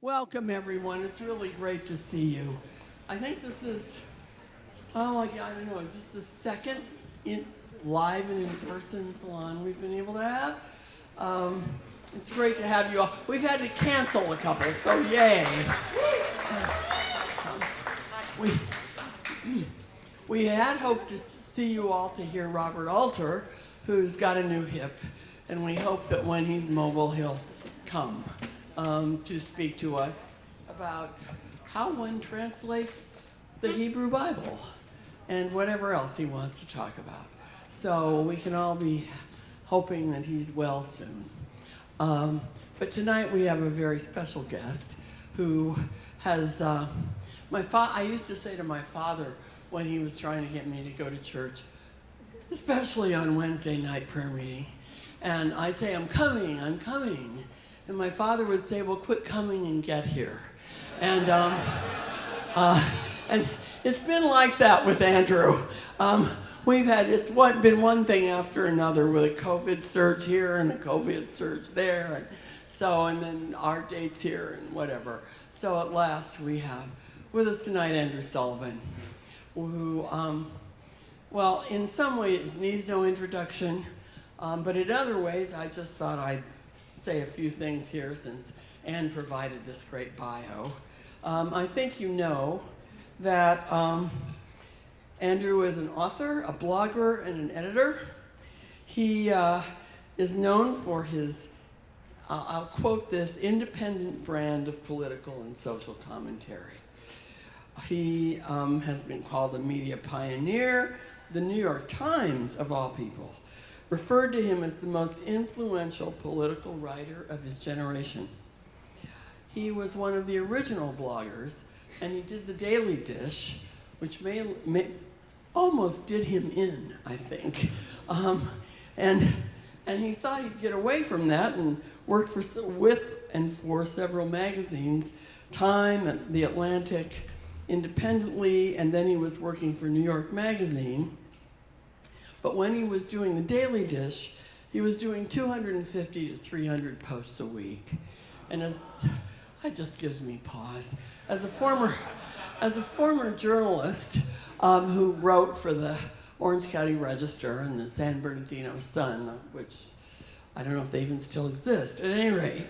Welcome, everyone. It's really great to see you. I think this is, I don't know, is this the second live and in-person salon we've been able to have? It's great to have you all. We've had to cancel a couple, so yay. We had hoped to see you all to hear Robert Alter, who's got a new hip, and we hope that when he's mobile, he'll come to speak to us about how one translates the Hebrew Bible and whatever else he wants to talk about. So we can all be hoping that he's well soon. But tonight we have a very special guest who has, I used to say to my father when he was trying to get me to go to church, especially on Wednesday night prayer meeting, and I'd say, I'm coming. And my father would say, well, quit coming and get here. And it's been like that with Andrew. It's been one thing after another with a COVID surge here and a COVID surge there. And then our dates here and whatever. So at last we have with us tonight Andrew Sullivan, who, in some ways needs no introduction, but in other ways I just thought I'd say a few things here since Anne provided this great bio. I think you know that Andrew is an author, a blogger, and an editor. He is known for his, I'll quote this, independent brand of political and social commentary. He has been called a media pioneer. The New York Times, of all people, referred to him as the most influential political writer of his generation. He was one of the original bloggers, and he did the Daily Dish, which almost did him in, I think. And he thought he'd get away from that and work with and for several magazines, Time and The Atlantic, independently, and then he was working for New York Magazine. But when he was doing the Daily Dish, he was doing 250 to 300 posts a week. And that just gives me pause. As a former journalist who wrote for the Orange County Register and the San Bernardino Sun, which I don't know if they even still exist, at any rate.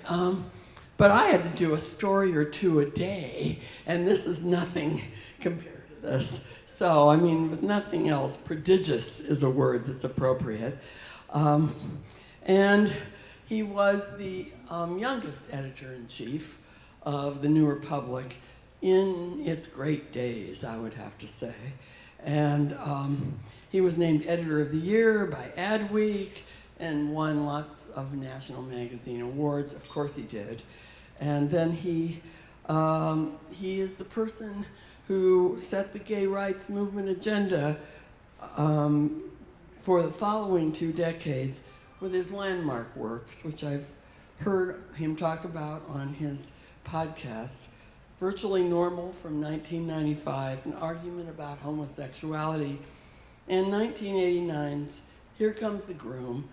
But I had to do a story or two a day, and this is nothing compared to this. So, with nothing else, prodigious is a word that's appropriate. And he was the youngest editor-in-chief of the New Republic in its great days, I would have to say. And he was named Editor of the Year by Adweek and won lots of national magazine awards. Of course he did. And then he is the person who set the gay rights movement agenda for the following 2 decades with his landmark works, which I've heard him talk about on his podcast, Virtually Normal from 1995, An Argument About Homosexuality, and 1989's Here Comes the Groom,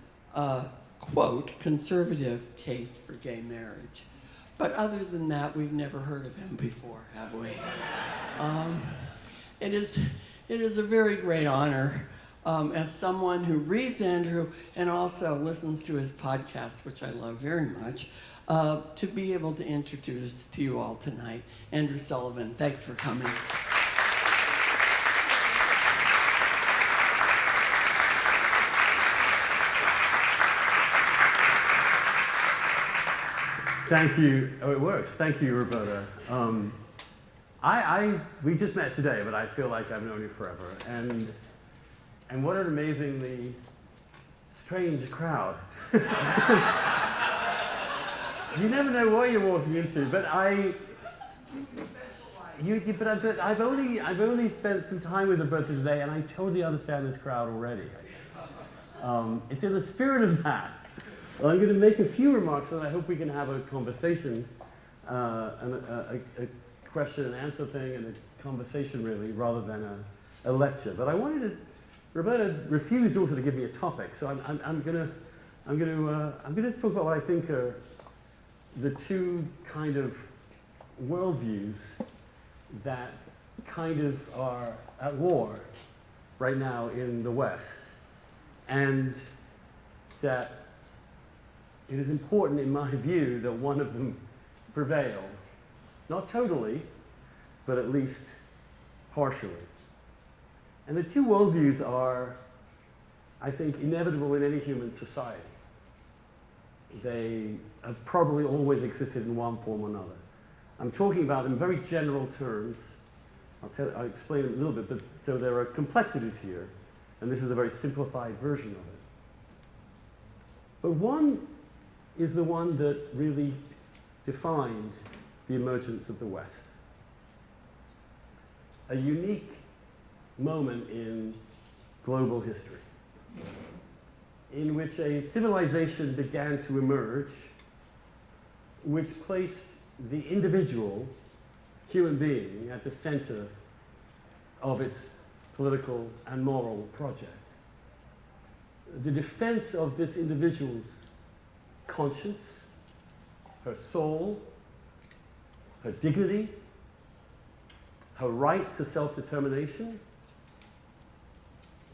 quote, conservative case for gay marriage. But other than that, we've never heard of him before, have we? It is a very great honor as someone who reads Andrew and also listens to his podcast, which I love very much, to be able to introduce to you all tonight Andrew Sullivan. Thanks for coming. Thank you. Oh, it works. Thank you, Roberta. We just met today, but I feel like I've known you forever. And what an amazingly strange crowd. You never know what you're walking into, but I've only spent some time with Roberta today, and I totally understand this crowd already. It's in the spirit of that. Well, I'm going to make a few remarks, and I hope we can have a conversation, a question and answer thing, and a conversation really, rather than a lecture. But I wanted to. Roberta refused also to give me a topic, so I'm going to talk about what I think are the two kind of worldviews that kind of are at war right now in the West, and that it is important, in my view, that one of them prevail. Not totally, but at least partially. And the two worldviews are, I think, inevitable in any human society. They have probably always existed in one form or another. I'm talking about in very general terms. I'll explain it a little bit, but so there are complexities here, and this is a very simplified version of it. But one is the one that really defined the emergence of the West. A unique moment in global history, in which a civilization began to emerge, which placed the individual human being at the center of its political and moral project. The defense of this individual's conscience, her soul, her dignity, her right to self-determination,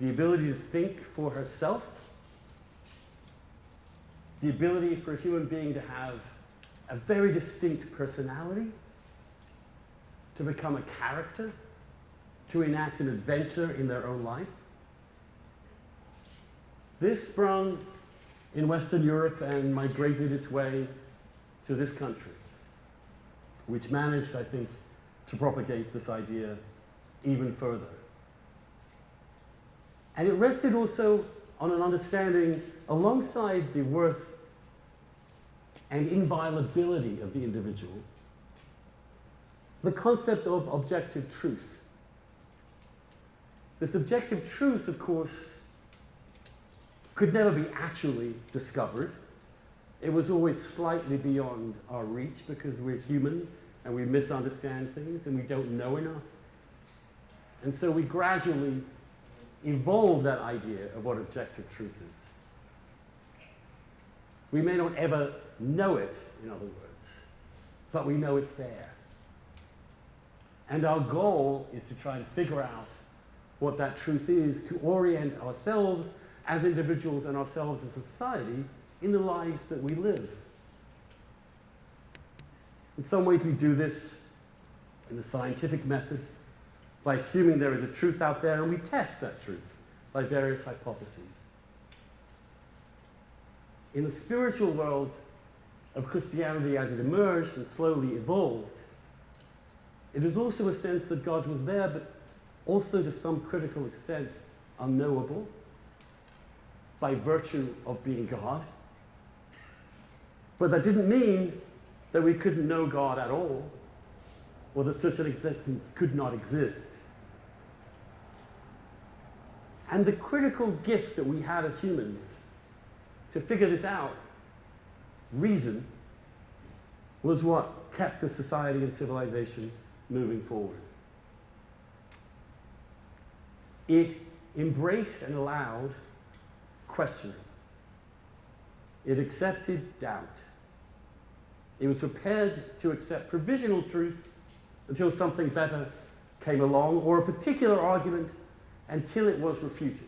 the ability to think for herself, the ability for a human being to have a very distinct personality, to become a character, to enact an adventure in their own life. This sprung in Western Europe and migrated its way to this country, which managed, I think, to propagate this idea even further. And it rested also on an understanding, alongside the worth and inviolability of the individual, the concept of objective truth. This objective truth, of course, could never be actually discovered. It was always slightly beyond our reach because we're human and we misunderstand things and we don't know enough. And so we gradually evolve that idea of what objective truth is. We may not ever know it, in other words, but we know it's there. And our goal is to try and figure out what that truth is, to orient ourselves as individuals and ourselves as a society in the lives that we live. In some ways we do this in the scientific method by assuming there is a truth out there, and we test that truth by various hypotheses. In the spiritual world of Christianity as it emerged and slowly evolved, it is also a sense that God was there, but also to some critical extent unknowable by virtue of being God. But that didn't mean that we couldn't know God at all, or that such an existence could not exist. And the critical gift that we had as humans to figure this out, reason, was what kept the society and civilization moving forward. It embraced and allowed questioning. It accepted doubt. It was prepared to accept provisional truth until something better came along, or a particular argument until it was refuted,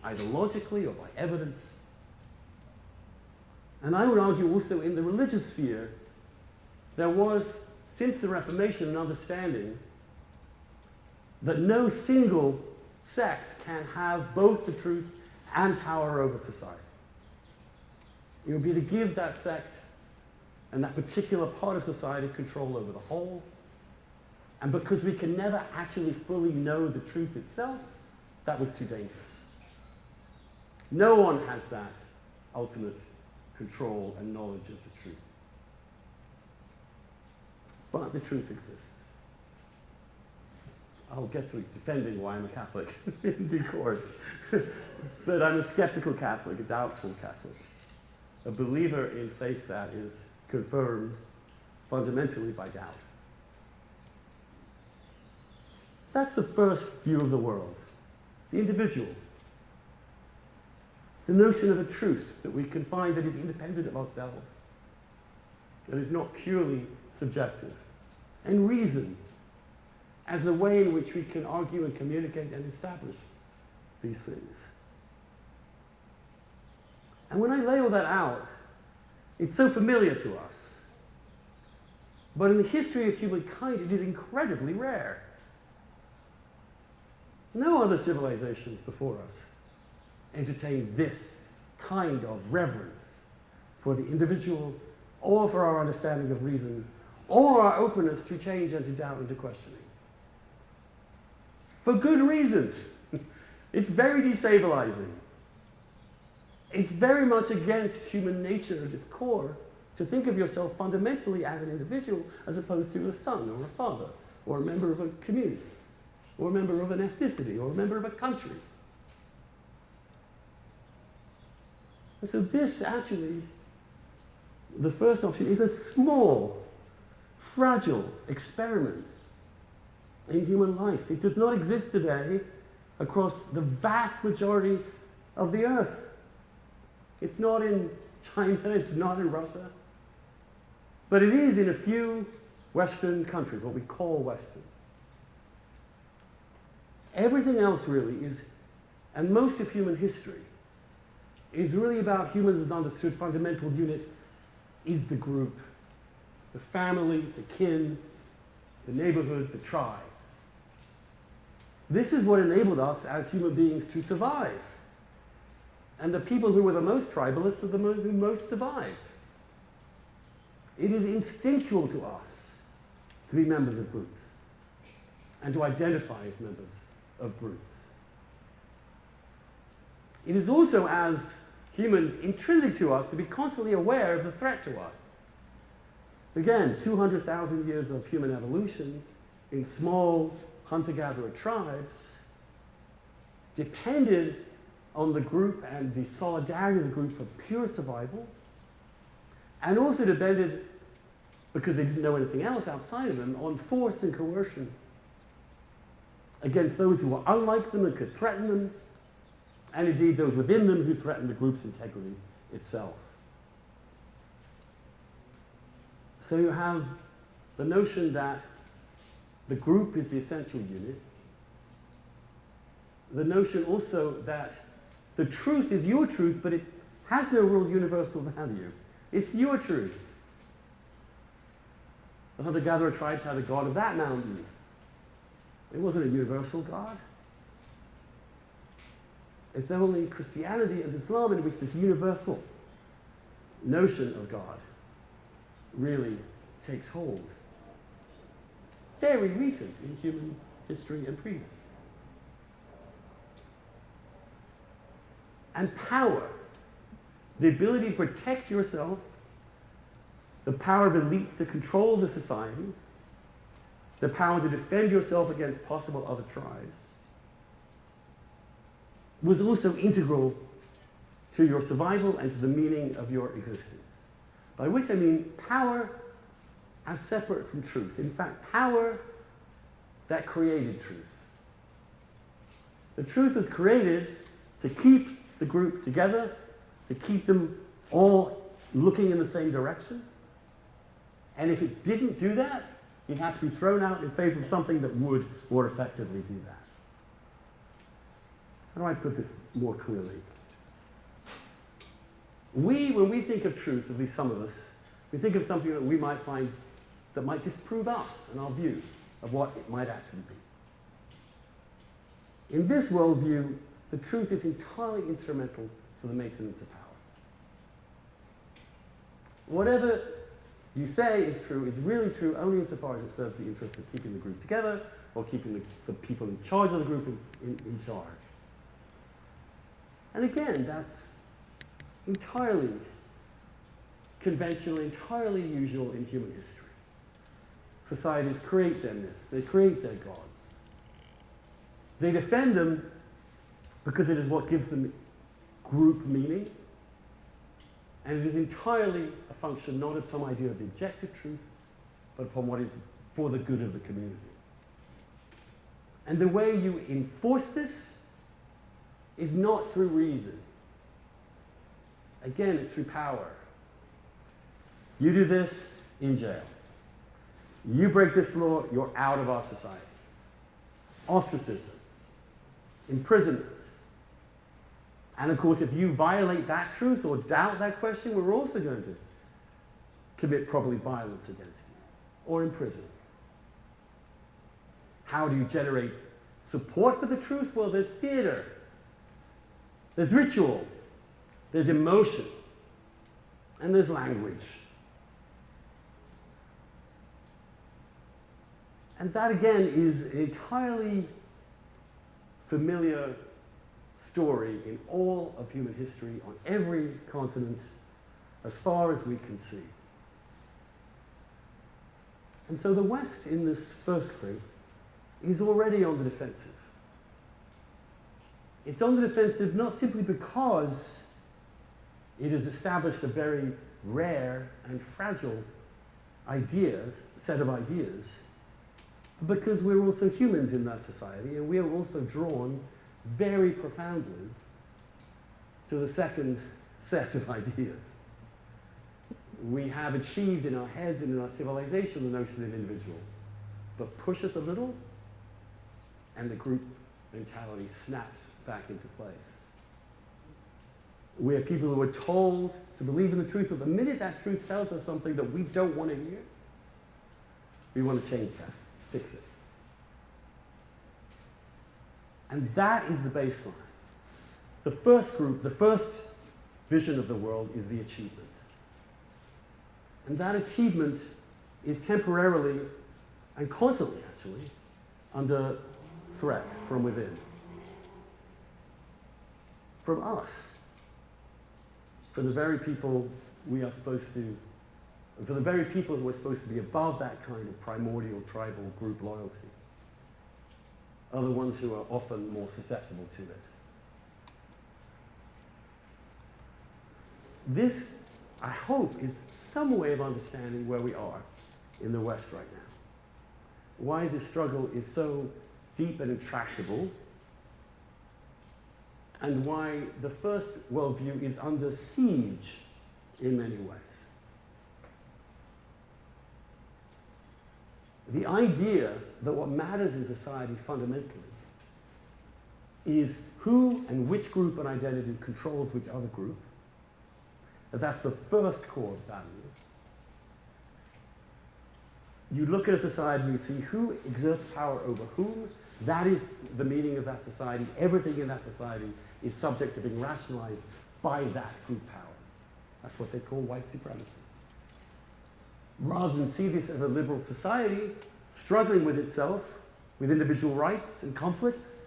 either logically or by evidence. And I would argue also in the religious sphere, there was, since the Reformation, an understanding that no single sect can have both the truth and power over society. It would be to give that sect and that particular part of society control over the whole. And because we can never actually fully know the truth itself, that was too dangerous. No one has that ultimate control and knowledge of the truth. But the truth exists. I'll get to defending why I'm a Catholic in due course. But I'm a skeptical Catholic, a doubtful Catholic, a believer in faith that is confirmed fundamentally by doubt. That's the first view of the world, the individual. The notion of a truth that we can find that is independent of ourselves, that is not purely subjective. and reason as the way in which we can argue and communicate and establish these things. And when I lay all that out, it's so familiar to us. But in the history of humankind, it is incredibly rare. No other civilizations before us entertained this kind of reverence for the individual, or for our understanding of reason, or our openness to change and to doubt and to questioning. For good reasons. It's very destabilizing. It's very much against human nature at its core to think of yourself fundamentally as an individual as opposed to a son or a father or a member of a community or a member of an ethnicity or a member of a country. And so this actually, the first option, is a small, fragile experiment in human life. It does not exist today across the vast majority of the earth. It's not in China, it's not in Russia, but it is in a few Western countries, what we call Western. Everything else really is, and most of human history, is really about humans as understood fundamental unit is the group, the family, the kin, the neighborhood, the tribe. This is what enabled us as human beings to survive. And the people who were the most tribalists are the ones who most survived. It is instinctual to us to be members of groups and to identify as members of groups. It is also, as humans, intrinsic to us to be constantly aware of the threat to us. Again, 200,000 years of human evolution in small hunter-gatherer tribes depended on the group and the solidarity of the group for pure survival, and also depended, because they didn't know anything else outside of them, on force and coercion against those who were unlike them and could threaten them, and indeed those within them who threatened the group's integrity itself. So you have the notion that the group is the essential unit, the notion also that the truth is your truth, but it has no real universal value. It's your truth. The hunter-gatherer tribes had a god of that mountain. It wasn't a universal God. It's only Christianity and Islam in which this universal notion of God really takes hold. Very recent in human history and prehistory. And power, the ability to protect yourself, the power of elites to control the society, the power to defend yourself against possible other tribes, was also integral to your survival and to the meaning of your existence. By which I mean power as separate from truth. In fact, power that created truth. The truth was created to keep the group together, to keep them all looking in the same direction. And if it didn't do that, it had to be thrown out in favor of something that would more effectively do that. How do I put this more clearly? When we think of truth, at least some of us, we think of something that we might find that might disprove us and our view of what it might actually be. In this worldview, the truth is entirely instrumental to the maintenance of power. Whatever you say is true is really true only insofar as it serves the interest of keeping the group together or keeping the people in charge of the group in charge. And again, that's entirely conventional, entirely usual in human history. Societies create their myths, they create their gods. They defend them because it is what gives them group meaning, and it is entirely a function not of some idea of the objective truth, but upon what is for the good of the community. And the way you enforce this is not through reason. Again, it's through power. You do this in jail. You break this law, you're out of our society. Ostracism, imprisonment. And of course, if you violate that truth or doubt that question, we're also going to commit probably violence against you or imprison you. How do you generate support for the truth? Well, there's theater, there's ritual, there's emotion, and there's language. And that, again, is an entirely familiar story in all of human history on every continent as far as we can see. And so the West in this first group is already on the defensive. It's on the defensive not simply because it has established a very rare and fragile set of ideas, because we're also humans in that society, and we are also drawn very profoundly to the second set of ideas. We have achieved in our heads and in our civilization the notion of individual, but push us a little, and the group mentality snaps back into place. We are people who are told to believe in the truth, but the minute that truth tells us something that we don't want to hear, we want to change that, fix it. And that is the baseline. The first group, the first vision of the world is the achievement. And that achievement is temporarily and constantly, actually, under threat from within. From us. For the very people we are supposed to, for the very people who are supposed to be above that kind of primordial tribal group loyalty, are the ones who are often more susceptible to it. This, I hope, is some way of understanding where we are in the West right now. Why this struggle is so deep and intractable, and why the first worldview is under siege in many ways. The idea that what matters in society fundamentally is who and which group and identity controls which other group. That's the first core value. You look at a society and you see who exerts power over whom. That is the meaning of that society. Everything in that society is subject to being rationalized by that group power. That's what they call white supremacy. Rather than see this as a liberal society struggling with itself, with individual rights and conflicts,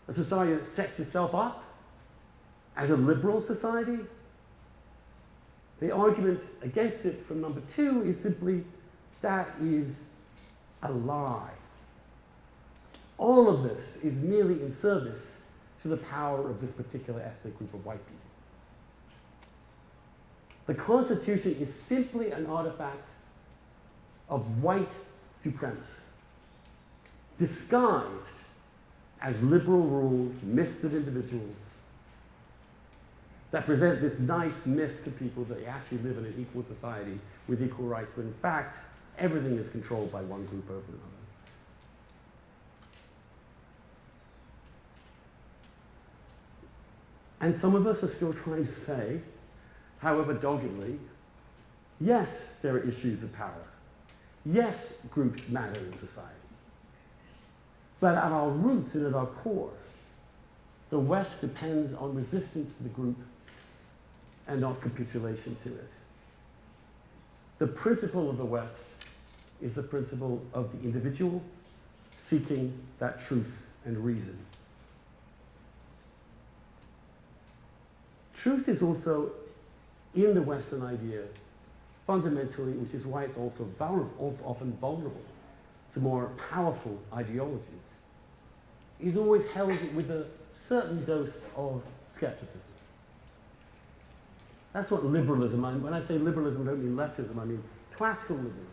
a society that sets itself up as a liberal society, the argument against it from number two is simply that is a lie. All of this is merely in service to the power of this particular ethnic group of white people. The Constitution is simply an artifact of white supremacy, disguised as liberal rules, myths of individuals, that present this nice myth to people that they actually live in an equal society with equal rights, when in fact, everything is controlled by one group over another. And some of us are still trying to say, however doggedly, yes, there are issues of power. Yes, groups matter in society. But at our roots and at our core, the West depends on resistance to the group and not capitulation to it. The principle of the West is the principle of the individual seeking that truth and reason. Truth is also, in the Western idea, fundamentally, which is why it's also often vulnerable to more powerful ideologies, is always held with a certain dose of skepticism. That's what liberalism, when I say liberalism, I don't mean leftism, I mean classical liberalism,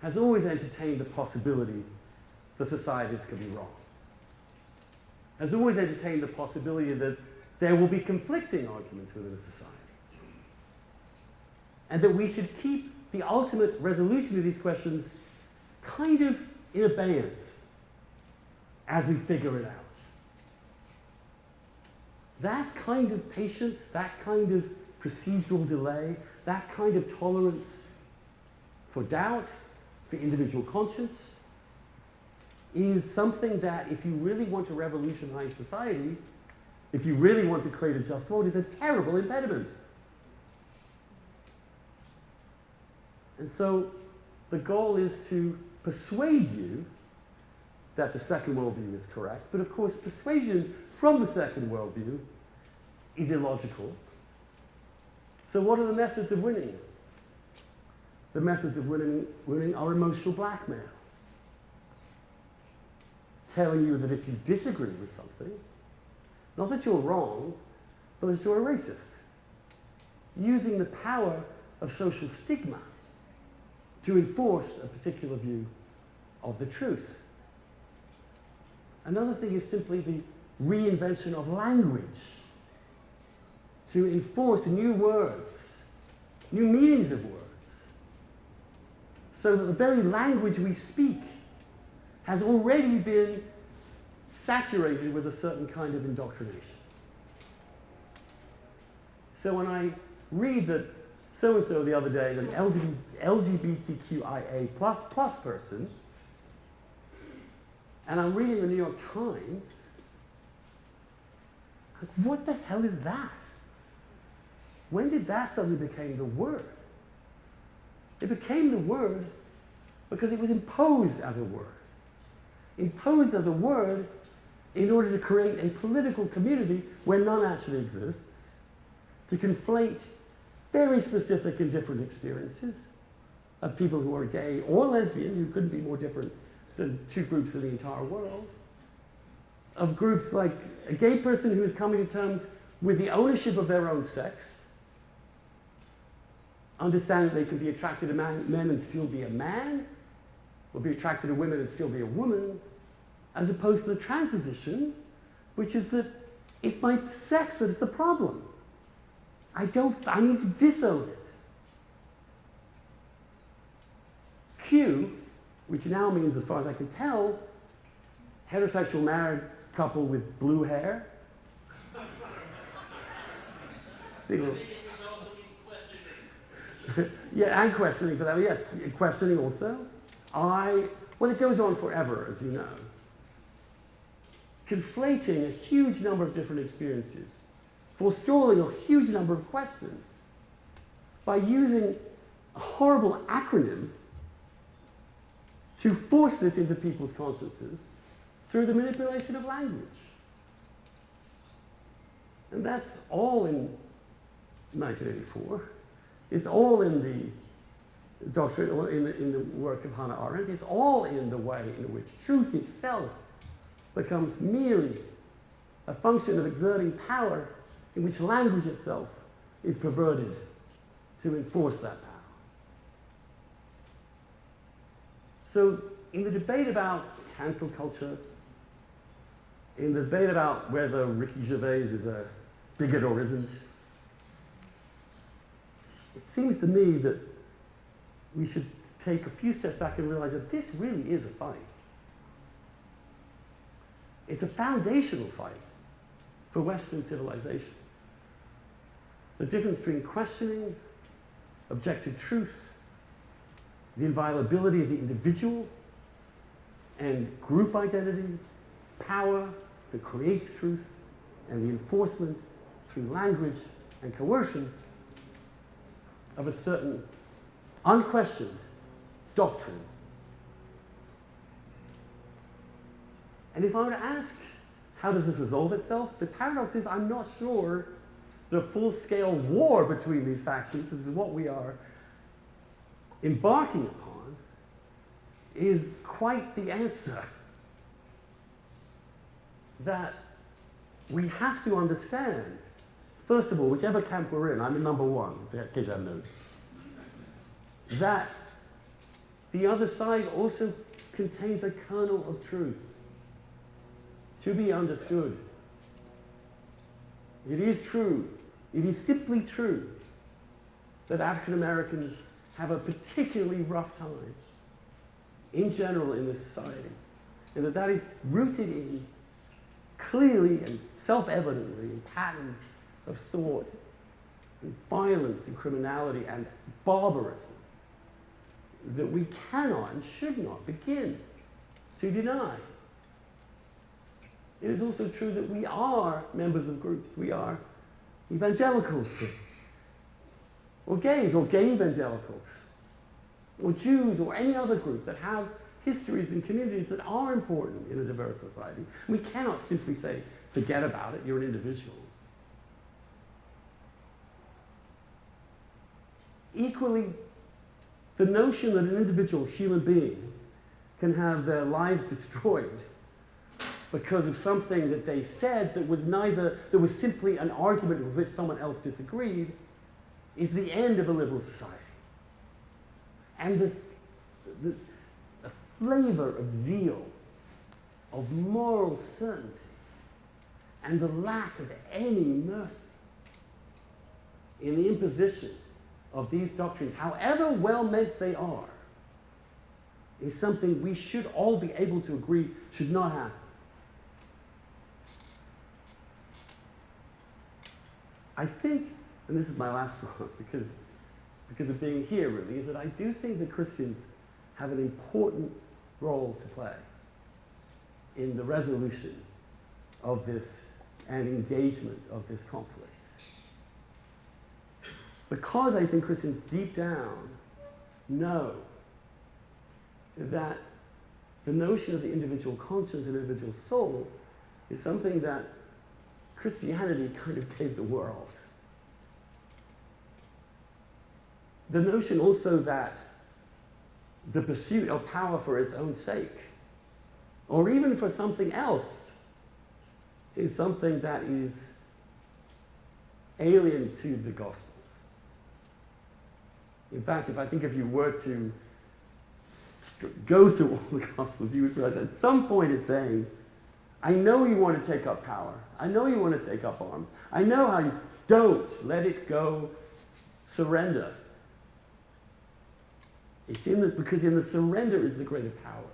has always entertained the possibility that societies could be wrong. Has always entertained the possibility that there will be conflicting arguments within a society. And that we should keep the ultimate resolution of these questions kind of in abeyance as we figure it out. That kind of patience, that kind of procedural delay, that kind of tolerance for doubt, for individual conscience, is something that if you really want to revolutionize society, if you really want to create a just world, is a terrible impediment. And so the goal is to persuade you that the second worldview is correct, but of course persuasion from the second worldview is illogical. So what are the methods of winning? The methods of winning are emotional blackmail. Telling you that if you disagree with something, not that you're wrong, but that you're a racist. Using the power of social stigma to enforce a particular view of the truth. Another thing is simply the reinvention of language to enforce new words, new meanings of words, so that the very language we speak has already been saturated with a certain kind of indoctrination. So when I read that so-and-so the other day, an LGBTQIA++ person, and I'm reading the New York Times, like, what the hell is that? When did that suddenly become the word? It became the word because it was imposed as a word. Imposed as a word in order to create a political community where none actually exists, to conflate very specific and different experiences of people who are gay or lesbian, who couldn't be more different than two groups in the entire world, of groups like a gay person who is coming to terms with the ownership of their own sex, understanding they can be attracted to men and still be a man, or be attracted to women and still be a woman, as opposed to the transposition, which is that it's my sex that is the problem. I need to disown it. Q, which now means, as far as I can tell, heterosexual married couple with blue hair. Yeah, and questioning for that. Yes, questioning also. Well, it goes on forever, as you know. Conflating a huge number of different experiences, forestalling a huge number of questions by using a horrible acronym to force this into people's consciences through the manipulation of language. And that's all in 1984. It's all in the doctrine, or in the work of Hannah Arendt. It's all in the way in which truth itself becomes merely a function of exerting power in which language itself is perverted to enforce that power. So in the debate about cancel culture, in the debate about whether Ricky Gervais is a bigot or isn't, it seems to me that we should take a few steps back and realize that this really is a fight. It's a foundational fight for Western civilization. The difference between questioning, objective truth, the inviolability of the individual, and group identity, power that creates truth, and the enforcement through language and coercion of a certain unquestioned doctrine. And if I were to ask, how does this resolve itself? The paradox is I'm not sure the full-scale war between these factions, which is what we are embarking upon, is quite the answer. That we have to understand, first of all, whichever camp we're in, I'm in number one, in case you haven't noticed, that the other side also contains a kernel of truth to be understood. It is true, it is simply true that African Americans have a particularly rough time in general in this society, and that is rooted in clearly and self-evidently in patterns of thought, and violence and criminality and barbarism that we cannot and should not begin to deny. It is also true that we are members of groups. We are evangelicals, or gays, or gay evangelicals, or Jews, or any other group that have histories and communities that are important in a diverse society. We cannot simply say, forget about it, you're an individual. Equally, the notion that an individual human being can have their lives destroyed because of something that they said that was simply an argument with which someone else disagreed, is the end of a liberal society. And the flavor of zeal, of moral certainty, and the lack of any mercy in the imposition of these doctrines, however well meant they are, is something we should all be able to agree should not happen. I think, and this is my last one because of being here really, is that I do think that Christians have an important role to play in the resolution of this and engagement of this conflict. Because I think Christians deep down know that the notion of the individual conscience and individual soul is something that Christianity kind of gave the world. The notion also that the pursuit of power for its own sake, or even for something else, is something that is alien to the Gospels. In fact, if you were to go through all the Gospels, you would realize at some point it's saying, I know you want to take up power. I know you want to take up arms. I know how you don't let it go. Surrender. Because in the surrender is the greater power.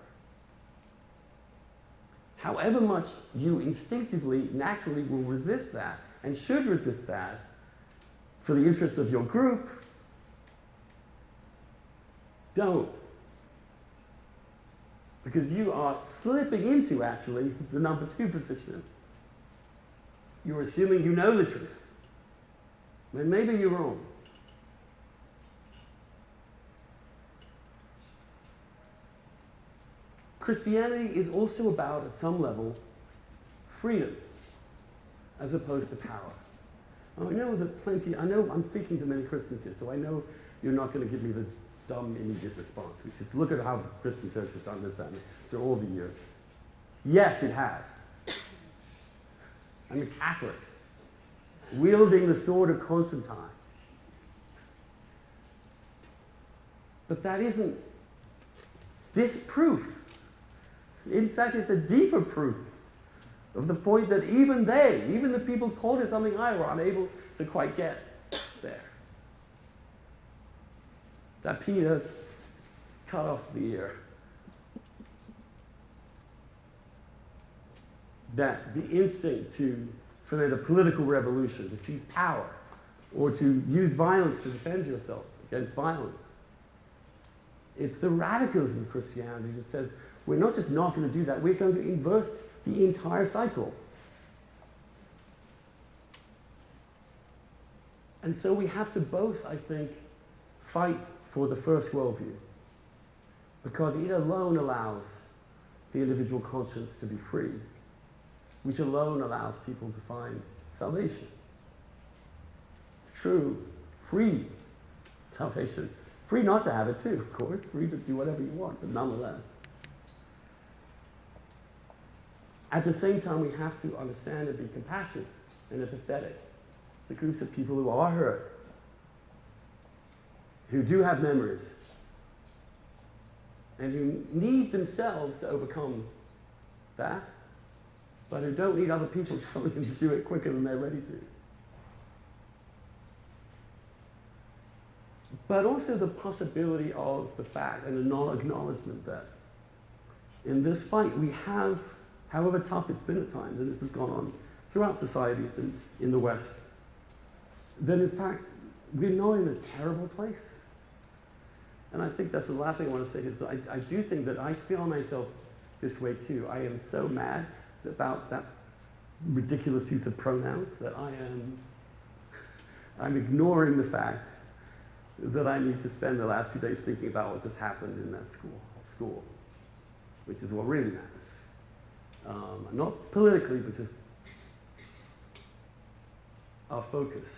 However much you instinctively, naturally will resist that, and should resist that, for the interest of your group, don't. Because you are slipping into, actually, the number 2 position. You're assuming you know the truth. And maybe you're wrong. Christianity is also about, at some level, freedom, as opposed to power. I know I'm speaking to many Christians here, so I know you're not going to give me the dumb immediate response, which is look at how the Christian church has done this, that, and through all the years. Yes, it has. I'm a Catholic, wielding the sword of Constantine. But that isn't disproof. In fact, it's a deeper proof of the point that even the people called it something higher, were unable to quite get there. That Peter cut off the ear. That the instinct to foment a political revolution, to seize power, or to use violence to defend yourself against violence. It's the radicalism of Christianity that says, we're not just not going to do that, we're going to inverse the entire cycle. And so we have to both, I think, fight for the first worldview, because it alone allows the individual conscience to be free, which alone allows people to find salvation. True, free salvation. Free not to have it too, of course, free to do whatever you want, but nonetheless. At the same time, we have to understand and be compassionate and empathetic to groups of people who are hurt, who do have memories, and who need themselves to overcome that, but who don't need other people telling them to do it quicker than they're ready to. but also the possibility of the fact and an acknowledgement that in this fight we have, however tough it's been at times, and this has gone on throughout societies in the West, that in fact we're not in a terrible place. And I think that's the last thing I want to say is that I do think that I feel myself this way too. I am so mad about that ridiculous use of pronouns that I'm ignoring the fact that I need to spend the last 2 days thinking about what just happened in that school, which is what really matters. Not politically, but just our focus.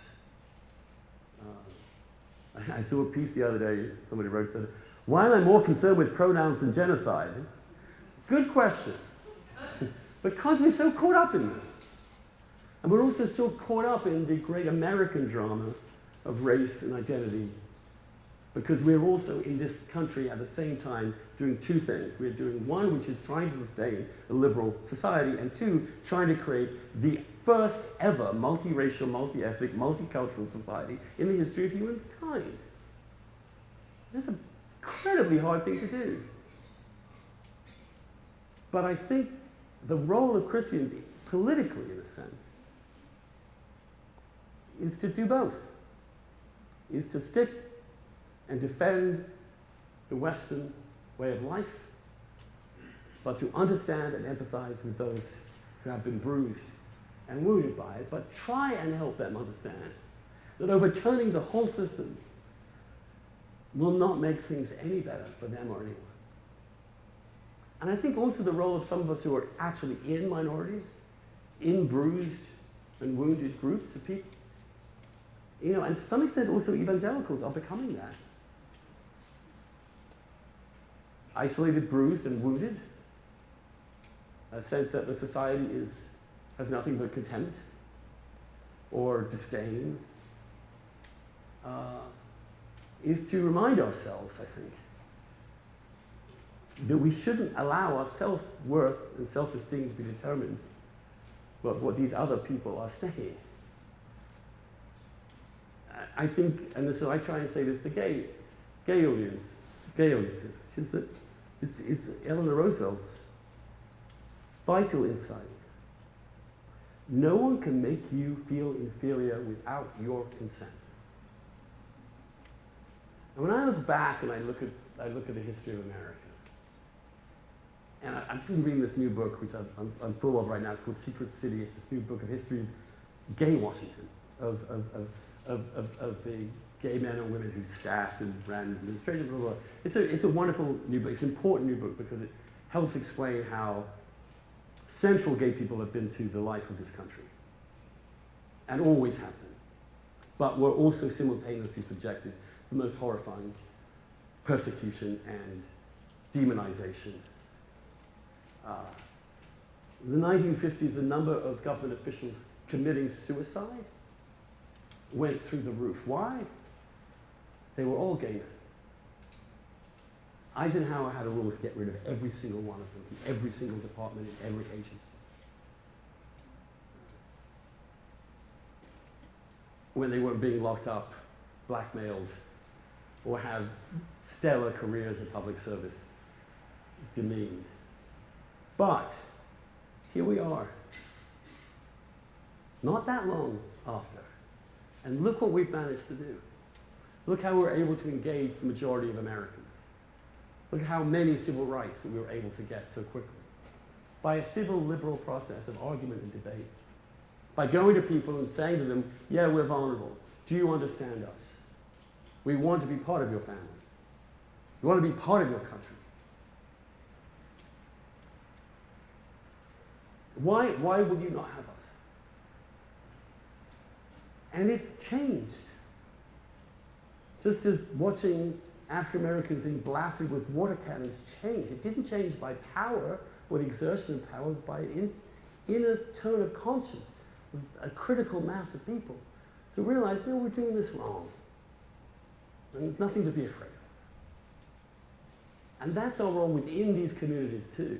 I saw a piece the other day, somebody wrote, said, "Why am I more concerned with pronouns than genocide?" Good question. Because we're so caught up in this. And we're also so caught up in the great American drama of race and identity, because we're also in this country at the same time doing two things. We're doing one, which is trying to sustain a liberal society, and two, trying to create the first ever multiracial, multi-ethnic, multicultural society in the history of humankind. That's an incredibly hard thing to do. But I think the role of Christians, politically in a sense, is to do both. Is to stick and defend the Western way of life, but to understand and empathize with those who have been bruised and wounded by it, but try and help them understand that overturning the whole system will not make things any better for them or anyone. And I think also the role of some of us who are actually in minorities, in bruised and wounded groups of people, and to some extent also evangelicals are becoming that. Isolated, bruised, and wounded, a sense that the society has nothing but contempt or disdain, is to remind ourselves, I think, that we shouldn't allow our self-worth and self-esteem to be determined by what these other people are saying. I think, and so I try and say this to gay audiences, which is that it's Eleanor Roosevelt's vital insight. No one can make you feel inferior without your consent. And when I look back and I look at the history of America, and I'm just reading this new book, which I'm full of right now. It's called Secret City. It's this new book of history of gay Washington, of the gay men and women who staffed and ran administration, blah, blah, blah. It's a wonderful new book. It's an important new book because it helps explain how central gay people have been to the life of this country and always have been. But were also simultaneously subjected to the most horrifying persecution and demonization. In the 1950s, the number of government officials committing suicide went through the roof. Why? They were all gay men. Eisenhower had a rule to get rid of every single one of them, from every single department in every agency. When they weren't being locked up, blackmailed, or have stellar careers in public service demeaned. But here we are, not that long after, and look what we've managed to do. Look how we're able to engage the majority of Americans. Look at how many civil rights that we were able to get so quickly. By a civil liberal process of argument and debate. By going to people and saying to them, yeah, we're vulnerable. Do you understand us? We want to be part of your family. We want to be part of your country. Why would you not have us? And it changed. Just as watching African Americans being blasted with water cannons changed. It didn't change by power or the exertion of power, but by inner tone of conscience, a critical mass of people who realized, no, we're doing this wrong. And nothing to be afraid of. And that's our role within these communities too.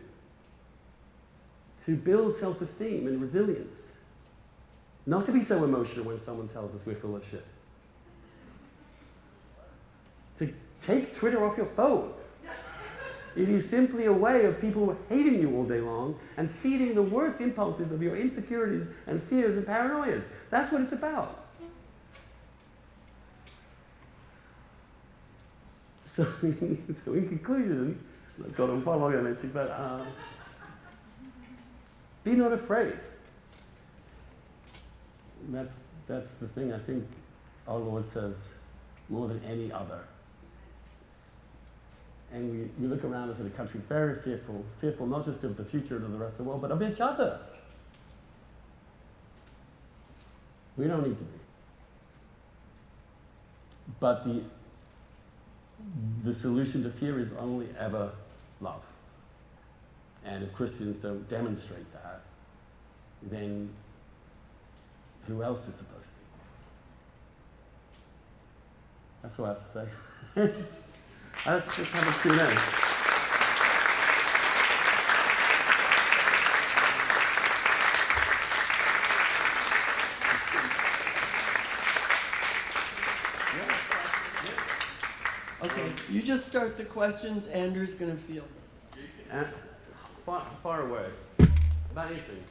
To build self-esteem and resilience. Not to be so emotional when someone tells us we're full of shit. to take Twitter off your phone. It is simply a way of people hating you all day long and feeding the worst impulses of your insecurities and fears and paranoias. That's what it's about. So in conclusion, I've got on far longer than I think, but be not afraid. That's the thing I think our Lord says more than any other. And we look around us in a country very fearful not just of the future and of the rest of the world, but of each other. We don't need to be. But the solution to fear is only ever love. And if Christians don't demonstrate that, then who else is supposed to? That's what I have to say. Let's just have a Q&A. Okay, you just start the questions. Andrew's going to field them. Far away. About anything.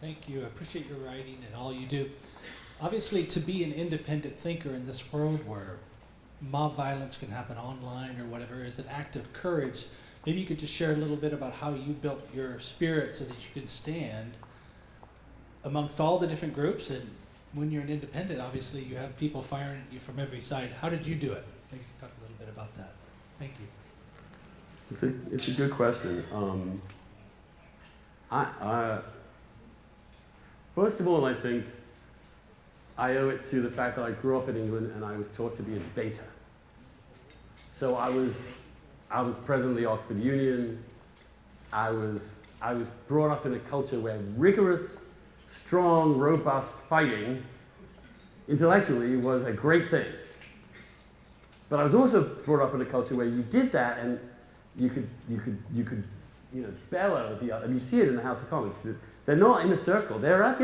Thank you. I appreciate your writing and all you do. Obviously, to be an independent thinker in this world where mob violence can happen online or whatever is an act of courage. Maybe you could just share a little bit about how you built your spirit so that you could stand amongst all the different groups. And when you're an independent, obviously, you have people firing at you from every side. How did you do it? Maybe you could talk a little bit about that. Thank you. It's a good question. First of all, I think I owe it to the fact that I grew up in England and I was taught to be a debater. So I was president of the Oxford Union. I was brought up in a culture where rigorous, strong, robust fighting intellectually was a great thing. But I was also brought up in a culture where you did that and you could bellow the other. And you see it in the House of Commons. They're not in a circle. They're up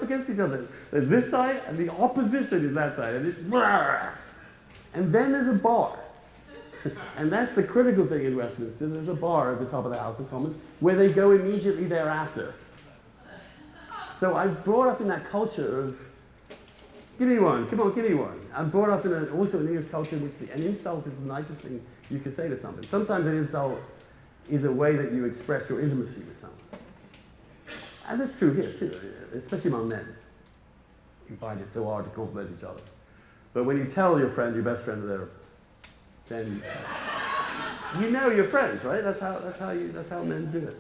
against each other. There's this side, and the opposition is that side. And it's and then there's a bar. And that's the critical thing in Westminster. There's a bar at the top of the House of Commons where they go immediately thereafter. So I was brought up in that culture of, give me one, come on, give me one. I'm brought up in also an English culture in which an insult is the nicest thing you can say to somebody. Sometimes an insult is a way that you express your intimacy with someone. And that's true here too, especially among men. You find it so hard to compliment each other. But when you tell your friend, your best friend, then you know you're friends, right? That's how men do it.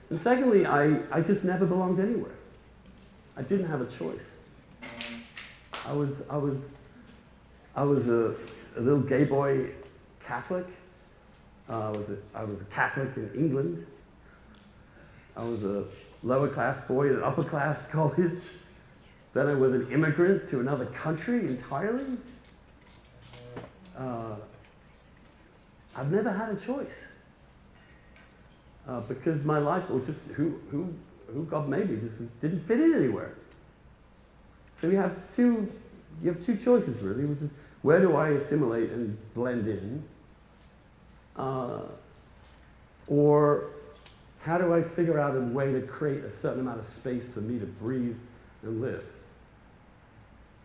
And secondly, I just never belonged anywhere. I didn't have a choice. I was a little gay boy Catholic. I was a Catholic in England. I was a lower class boy at an upper class college. Then I was an immigrant to another country entirely. I've never had a choice because my life, or just who God made me, just didn't fit in anywhere. So you have two choices really, which is where do I assimilate and blend in, or how do I figure out a way to create a certain amount of space for me to breathe and live?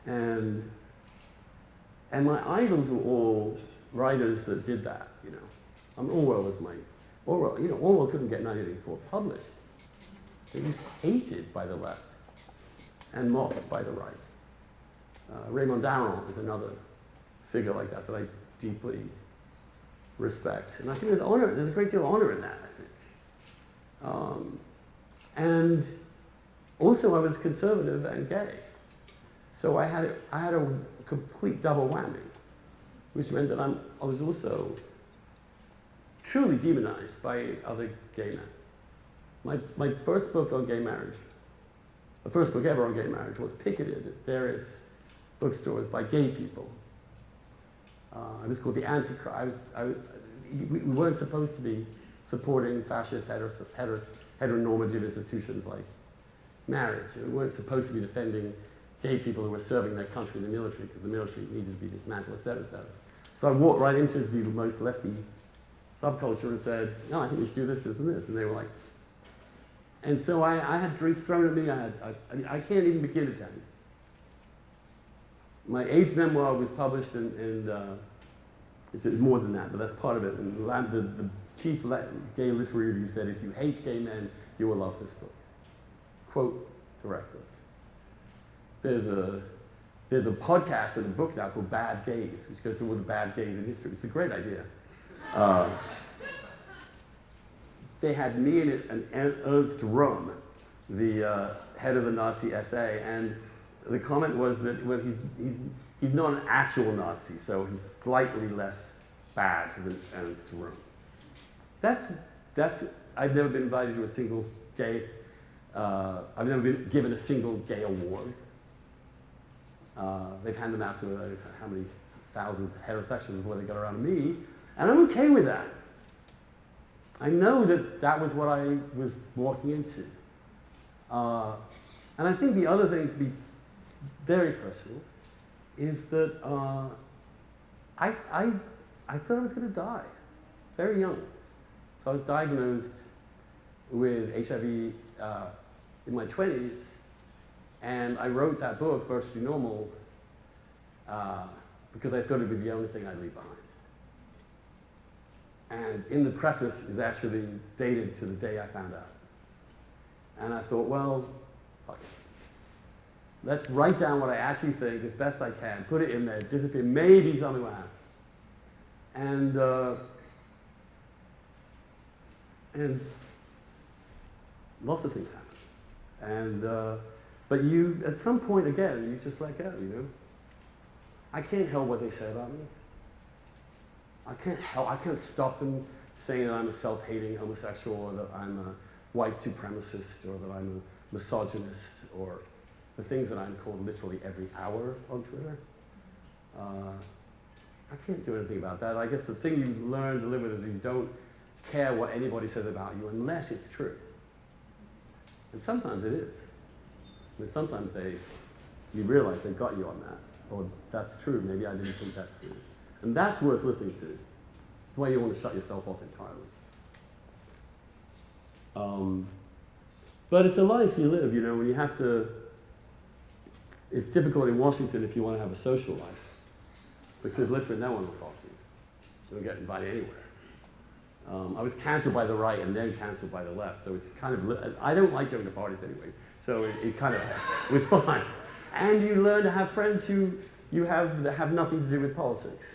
And my idols were all writers that did that, you know. I mean, Orwell was Orwell couldn't get 1984 published. He was hated by the left and mocked by the right. Raymond Daron is another figure like that I deeply respect. And I think there's a great deal of honor in that, I think. And also I was conservative and gay. So I had a complete double whammy, which meant that I was also truly demonized by other gay men. My first book on gay marriage, the first book ever on gay marriage, was picketed at various bookstores by gay people. It was called the Antichrist. We weren't supposed to be supporting fascist heteronormative institutions like marriage. We weren't supposed to be defending gay people who were serving their country in the military because the military needed to be dismantled, etc., etc. So I walked right into the most lefty subculture and said, no, I think we should do this, this, and this. And they were like, and so I had drinks thrown at me. I can't even begin to tell you. My AIDS memoir was published, and it's more than that, but that's part of it. And the chief gay literary review said, if you hate gay men, you will love this book. Quote directly. There's a podcast and a book now called Bad Gays, which goes through all the bad gays in history. It's a great idea. They had me in it and Ernst Röhm, the head of the Nazi SA, and the comment was that, well, he's not an actual Nazi, so he's slightly less bad than Ernst Röhm. I've never been invited to a single gay, I've never been given a single gay award. They've handed them out to how many thousands of heterosexuals before they got around to me, and I'm okay with that. I know that was what I was walking into. And I think the other thing, to be very personal, is that I thought I was going to die very young. So I was diagnosed with HIV in my 20s, and I wrote that book, Virtually Normal, because I thought it would be the only thing I'd leave behind. And in the preface is actually dated to the day I found out. And I thought, well, fuck it. Let's write down what I actually think as best I can, put it in there, disappear, maybe something will happen. And lots of things happen. But you, at some point again, you just let go, you know? I can't help what they say about me. I can't stop them saying that I'm a self-hating homosexual, or that I'm a white supremacist, or that I'm a misogynist, or the things that I'm called literally every hour on Twitter. I can't do anything about that. I guess the thing you learn to live with is you don't care what anybody says about you unless it's true. And sometimes it is. I mean, sometimes you realize they got you on that, or that's true, maybe I didn't think that true. And that's worth listening to. It's why you want to shut yourself off entirely. But it's a life you live, you know, when you have to. It's difficult in Washington if you want to have a social life, because literally no one will talk to you. You don't get invited anywhere. I was cancelled by the right and then cancelled by the left, so it's kind of. I don't like going to parties anyway, so it kind of was fine. And you learn to have friends who that have nothing to do with politics,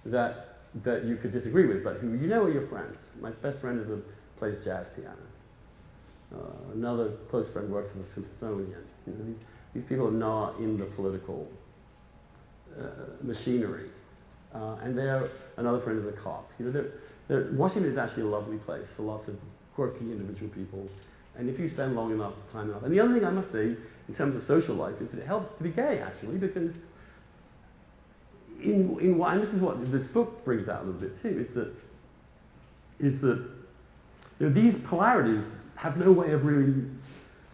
that you could disagree with, but who you know are your friends. My best friend plays jazz piano. Another close friend works at the Smithsonian. You know, these people are not in the political machinery, and another friend is a cop. You know, Washington is actually a lovely place for lots of quirky individual people, and if you spend time enough. And the other thing I must say, in terms of social life, is that it helps to be gay, actually, because and this is what this book brings out a little bit too, is that you know, these polarities have no way of really,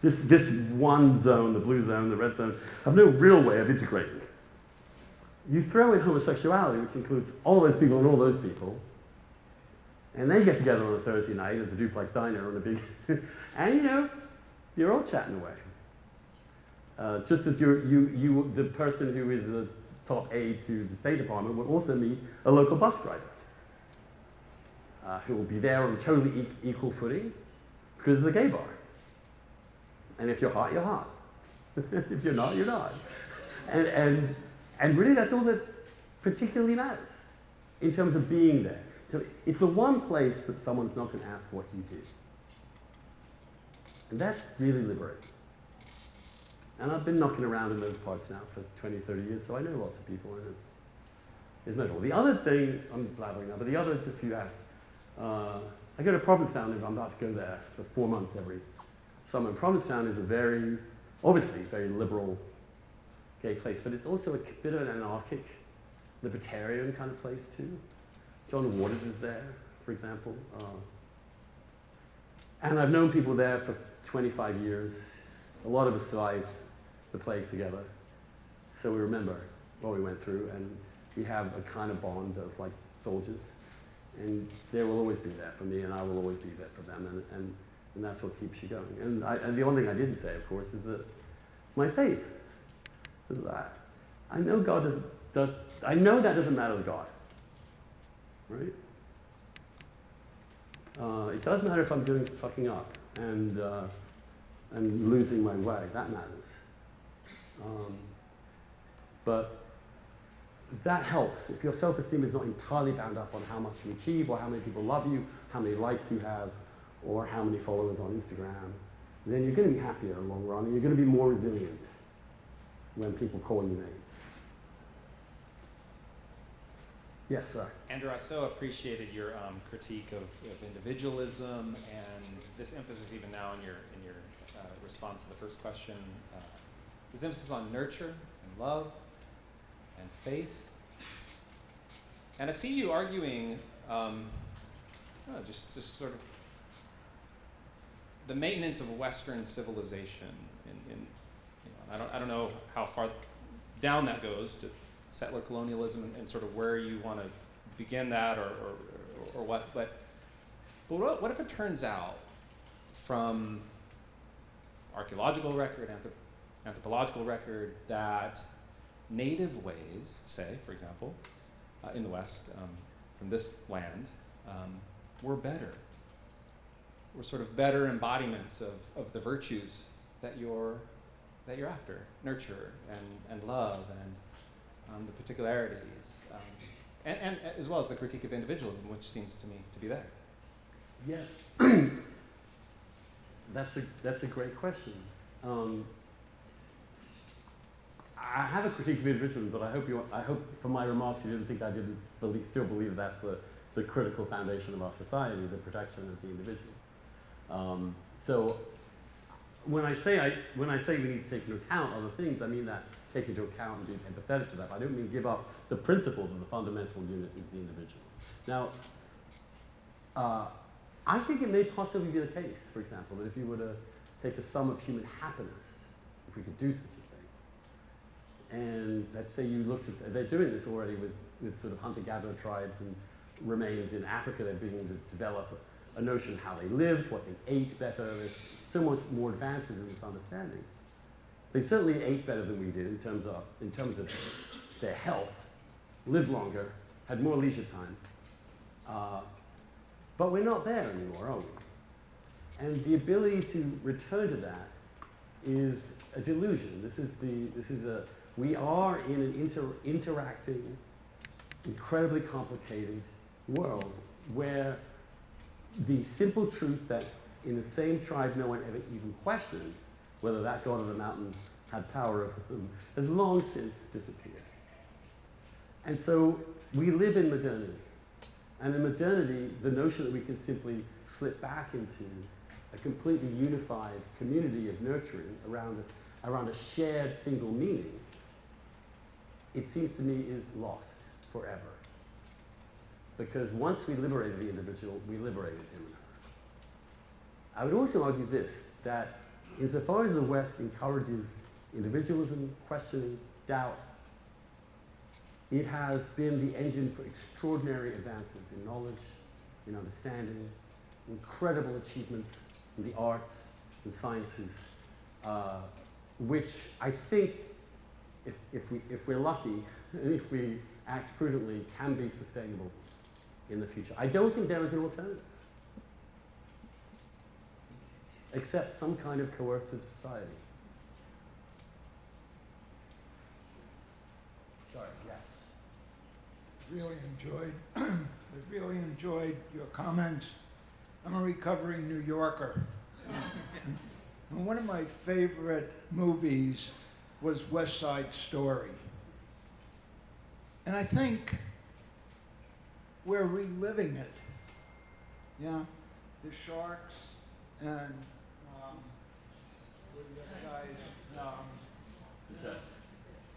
this one zone, the blue zone, the red zone, have no real way of integrating. You throw in homosexuality, which includes all those people and all those people, and they get together on a Thursday night at the Duplex Diner on a big, and you know, you're all chatting away. Just as the person who is a top aide to the State Department will also meet a local bus driver who will be there on totally equal footing because it's a gay bar. And if you're hot, you're hot. If you're not, you're not. And really that's all that particularly matters in terms of being there. So it's the one place that someone's not going to ask what you do. And that's really liberating. And I've been knocking around in those parts now for 20, 30 years, so I know lots of people, and it's measurable. The other thing, I'm blabbering now, but the other, just so you asked, I go to Provincetown, and I'm about to go there for 4 months every summer. Provincetown is obviously very liberal gay place, but it's also a bit of an anarchic libertarian kind of place too. John Waters is there, for example. And I've known people there for 25 years. A lot of us survived the plague together. So we remember what we went through, and we have a kind of bond of like soldiers. And they will always be there for me, and I will always be there for them, and that's what keeps you going. And the only thing I didn't say, of course, is that my faith. I know God I know that doesn't matter to God, right? It does matter if I'm doing fucking up and losing my way. That matters. But that helps. If your self-esteem is not entirely bound up on how much you achieve or how many people love you, how many likes you have, or how many followers on Instagram, then you're going to be happier in the long run, and you're going to be more resilient when people call you names. Yes, sir. Andrew, I so appreciated your critique of individualism and this emphasis even now in your response to the first question. This emphasis on nurture and love and faith. And I see you arguing just sort of the maintenance of Western civilization. I don't know how far down that goes to settler colonialism and sort of where you want to begin that or what. But what if it turns out from archaeological record, anthropological record, that native ways, say, for example, in the West, from this land, were better. Were sort of better embodiments of the virtues that you're after, nurture and love and the particularities, and as well as the critique of individualism, which seems to me to be there. Yes, that's a great question. I have a critique of individualism, but I hope from my remarks you didn't think I didn't still believe that's the critical foundation of our society, the protection of the individual. So when I say we need to take into account other things, I mean that take into account and be empathetic to that. I don't mean give up the principle that the fundamental unit is the individual. Now, I think it may possibly be the case, for example, that if you were to take the sum of human happiness, if we could do such a thing, and let's say you looked at, they're doing this already with sort of hunter-gatherer tribes and remains in Africa, they're beginning to develop a notion of how they lived, what they ate better. There's so much more advances in this understanding. They certainly ate better than we did in terms of their health, lived longer, had more leisure time. But we're not there anymore, are we? And the ability to return to that is a delusion. We are in an interacting, incredibly complicated world where the simple truth that in the same tribe no one ever even questioned whether that god of the mountain had power over them has long since disappeared. And so we live in modernity. And in modernity, the notion that we can simply slip back into a completely unified community of nurturing around a shared single meaning, it seems to me is lost forever. Because once we liberated the individual, we liberated him and her. I would also argue this, that insofar as the West encourages individualism, questioning, doubt, it has been the engine for extraordinary advances in knowledge, in understanding, incredible achievements in the arts and sciences, which I think, if we're lucky, and if we act prudently, can be sustainable in the future. I don't think there is an alternative, except some kind of coercive society. Sorry, yes. I've really enjoyed your comments. I'm a recovering New Yorker. And one of my favorite movies was West Side Story. And I think we're reliving it. Yeah, the sharks and what are the other guys?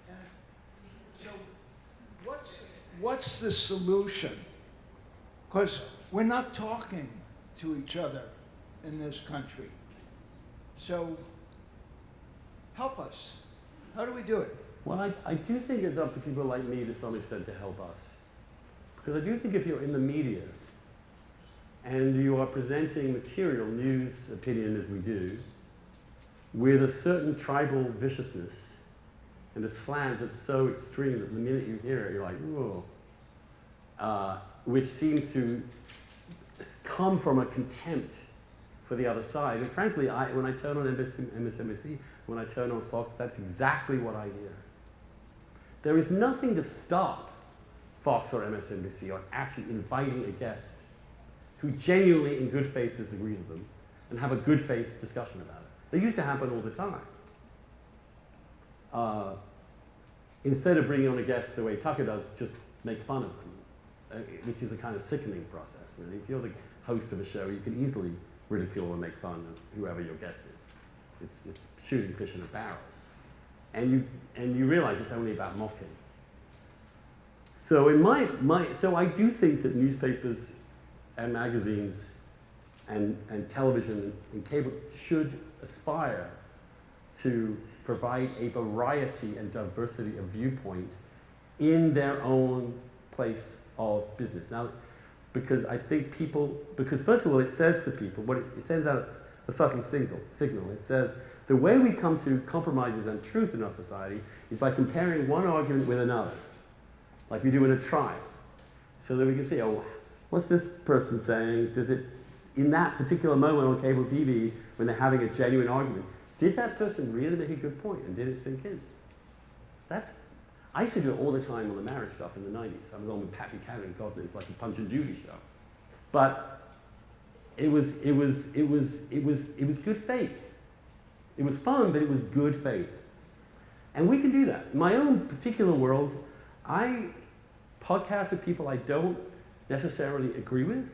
And so what's the solution? Because we're not talking to each other in this country. So help us. How do we do it? Well, I do think it's up to people like me to some extent to help us. Because I do think if you're in the media and you are presenting material, news, opinion as we do, with a certain tribal viciousness and a slant that's so extreme that the minute you hear it, you're like, whoa, which seems to come from a contempt for the other side. And frankly, when I turn on MSNBC, when I turn on Fox, that's exactly what I hear. There is nothing to stop Fox or MSNBC on actually inviting a guest who genuinely, in good faith, disagrees with them and have a good faith discussion about it. They used to happen all the time. Instead of bringing on a guest the way Tucker does, just make fun of them, which is a kind of sickening process. I mean, if you're the host of a show, you can easily ridicule and make fun of whoever your guest is. It's shooting fish in a barrel. And you realize it's only about mocking. So so I do think that newspapers and magazines and television and cable should aspire to provide a variety and diversity of viewpoint in their own place of business. Now, because I think because first of all, it says to people, it sends out a subtle signal. It says, the way we come to compromises and truth in our society is by comparing one argument with another, like we do in a trial. So that we can see, oh, what's this person saying? Does it, in that particular moment on cable TV, when they're having a genuine argument, did that person really make a good point and did it sink in? I used to do it all the time on the marriage stuff in the 90s. I was on with Pat Buchanan, God, it was like a Punch and Judy show. But it was good faith. It was fun, but it was good faith. And we can do that. In my own particular world, I podcast with people I don't necessarily agree with.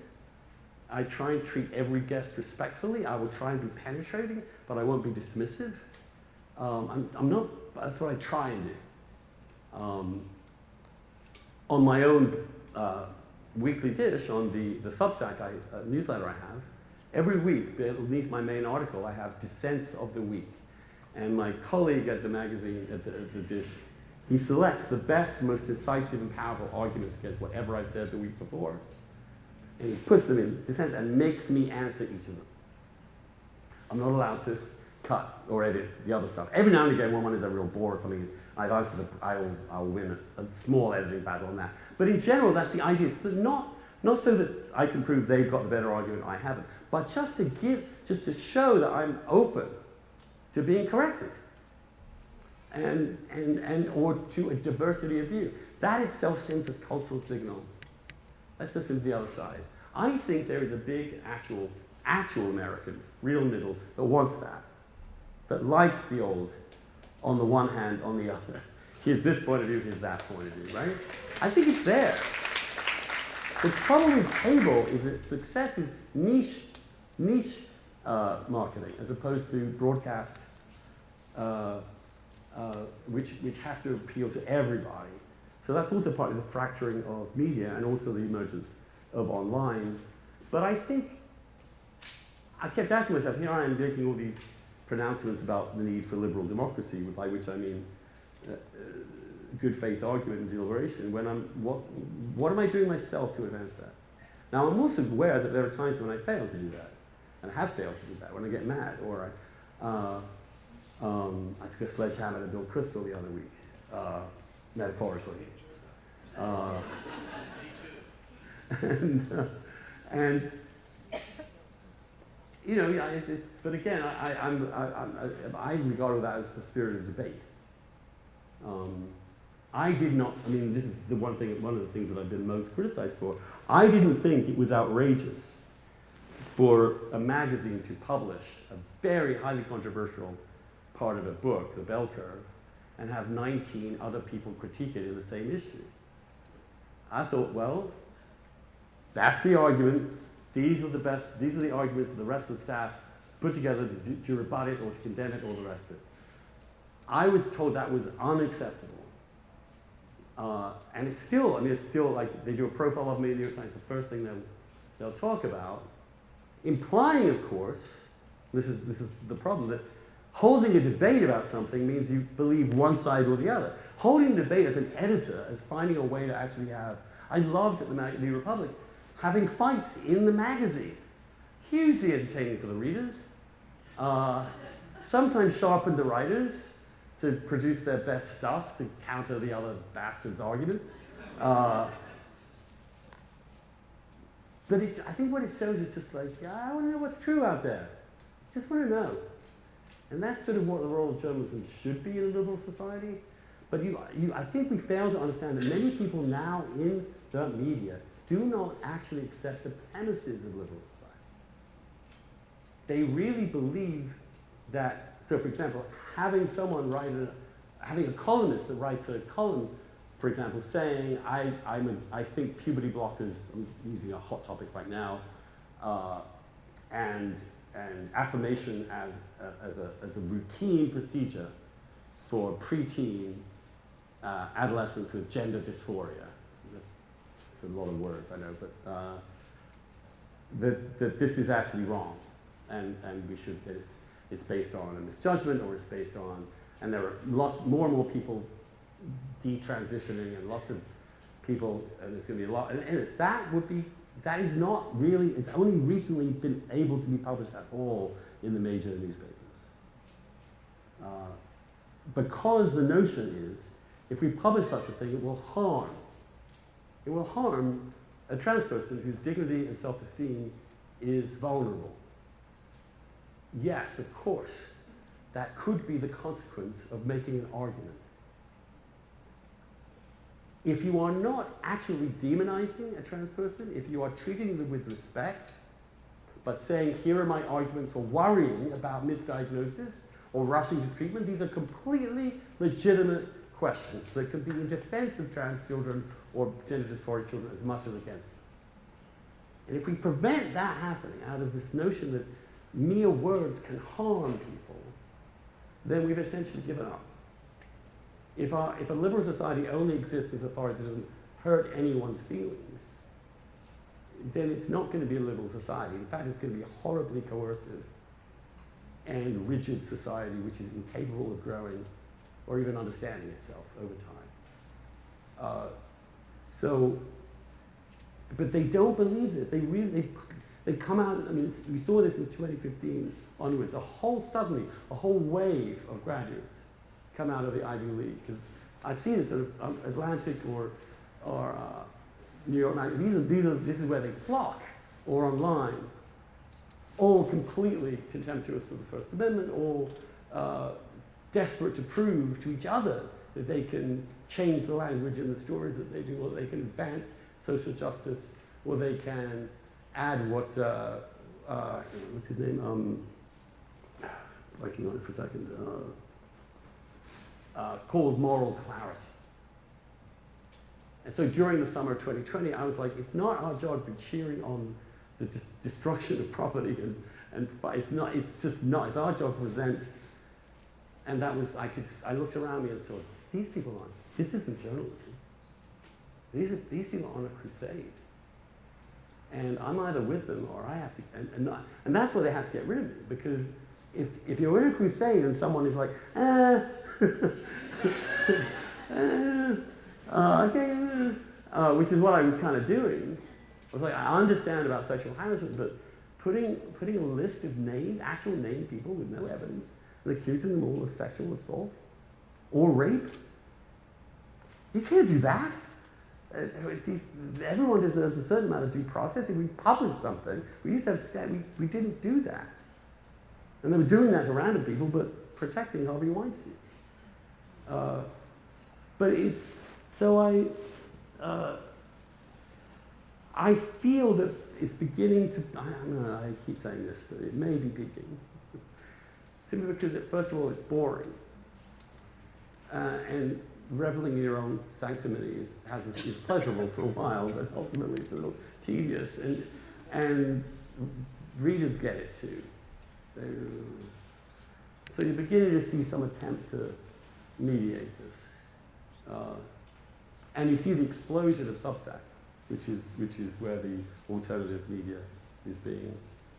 I try and treat every guest respectfully. I will try and be penetrating, but I won't be dismissive. I'm not, that's what I try and do. On my own weekly dish, on the Substack newsletter I have, every week, beneath my main article, I have dissents of the week. And my colleague at the magazine, at the dish, he selects the best, most incisive and powerful arguments against whatever I said the week before. And he puts them in dissents and makes me answer each of them. I'm not allowed to cut or edit the other stuff. Every now and again, when one is a real bore or something, I'll win a small editing battle on that. But in general, that's the idea. So not so that I can prove they've got the better argument, I haven't, but just to show that I'm open to being corrected, or to a diversity of view. That itself sends a cultural signal. Let's listen to the other side. I think there is a big actual American, real middle, that wants that likes the old, on the one hand, on the other. Here's this point of view, here's that point of view, right? I think it's there. The trouble with cable is that success is niche marketing, as opposed to broadcast, which has to appeal to everybody. So that's also part of the fracturing of media and also the emergence of online. But I think, I kept asking myself, here I am making all these pronouncements about the need for liberal democracy, by which I mean good faith argument and deliberation, when what am I doing myself to advance that? Now I'm also aware that there are times when I fail to do that, and I have failed to do that, when I get mad, or I took a sledgehammer to Bill Crystal the other week, metaphorically. And you know, but again, I regard that as the spirit of debate. I did not. I mean, this is one of the things that I've been most criticized for. I didn't think it was outrageous for a magazine to publish a very highly controversial part of a book, The Bell Curve, and have 19 other people critique it in the same issue. I thought, well, that's the argument. These are the arguments that the rest of the staff put together to rebut it or to condemn it or the rest of it. I was told that was unacceptable. And it's still, I mean, it's still like they do a profile of me in the New York Times, the first thing they'll talk about, implying, of course, this is the problem, that holding a debate about something means you believe one side or the other. Holding a debate as an editor, as finding a way to actually have, I loved at the New Republic, having fights in the magazine. Hugely entertaining for the readers. Sometimes sharpened the writers to produce their best stuff to counter the other bastards' arguments. But I think what it shows is just like, I want to know what's true out there. Just want to know. And that's sort of what the role of journalism should be in a liberal society. But I think we fail to understand that many people now in the media do not actually accept the premises of liberal society. They really believe that, so for example, having a columnist that writes a column, for example, saying, I think puberty blockers, I'm using a hot topic right now, and affirmation as a routine procedure for preteen adolescents with gender dysphoria. That's a lot of words, I know, but that this is actually wrong, and we should, it's based on a misjudgment, or it's based on, and there are more and more people detransitioning, and lots of people, and there's going to be a lot, and that is not really, it's only recently been able to be published at all in the major newspapers. Because the notion is, if we publish such a thing, it will harm a trans person whose dignity and self-esteem is vulnerable. Yes, of course, that could be the consequence of making an argument. If you are not actually demonizing a trans person, if you are treating them with respect, but saying, here are my arguments for worrying about misdiagnosis or rushing to treatment, these are completely legitimate questions that can be in defense of trans children or gender dysphoria children as much as against them. And if we prevent that happening out of this notion that mere words can harm people, then we've essentially given up. If a liberal society only exists insofar as it doesn't hurt anyone's feelings, then it's not going to be a liberal society. In fact, it's going to be a horribly coercive and rigid society which is incapable of growing or even understanding itself over time. But they don't believe this. They come out, I mean, we saw this in 2015 onwards, a whole wave of graduates come out of the Ivy League. Because I see this at Atlantic or New York, this is where they flock, or online, all completely contemptuous of the First Amendment, all desperate to prove to each other that they can change the language in the stories that they do, or they can advance social justice, or they can add what, what's his name? Blanking on it for a second. Called moral clarity. And so during the summer of 2020, I was like, it's not our job to be cheering on the destruction of property and it's just not. It's our job to present. And that was, I looked around me and saw, these people aren't, this isn't journalism. These people are on a crusade. And I'm either with them or I have to, and that's why they had to get rid of me, because if you're in a crusade and someone is like, okay, which is what I was kind of doing. I was like, I understand about sexual harassment, but putting a list of actual named people with no evidence and accusing them all of sexual assault or rape, you can't do that. Everyone deserves a certain amount of due process. If we publish something, we used to have we didn't do that. And they were doing that to random people, but protecting Harvey Weinstein. I feel that it's beginning to, I keep saying this, but it may be peaking. Simply because, first of all, it's boring. And reveling in your own sanctimony is pleasurable for a while, but ultimately it's a little tedious. And readers get it too. So you're beginning to see some attempt to mediate this. And you see the explosion of Substack, which is where the alternative media is being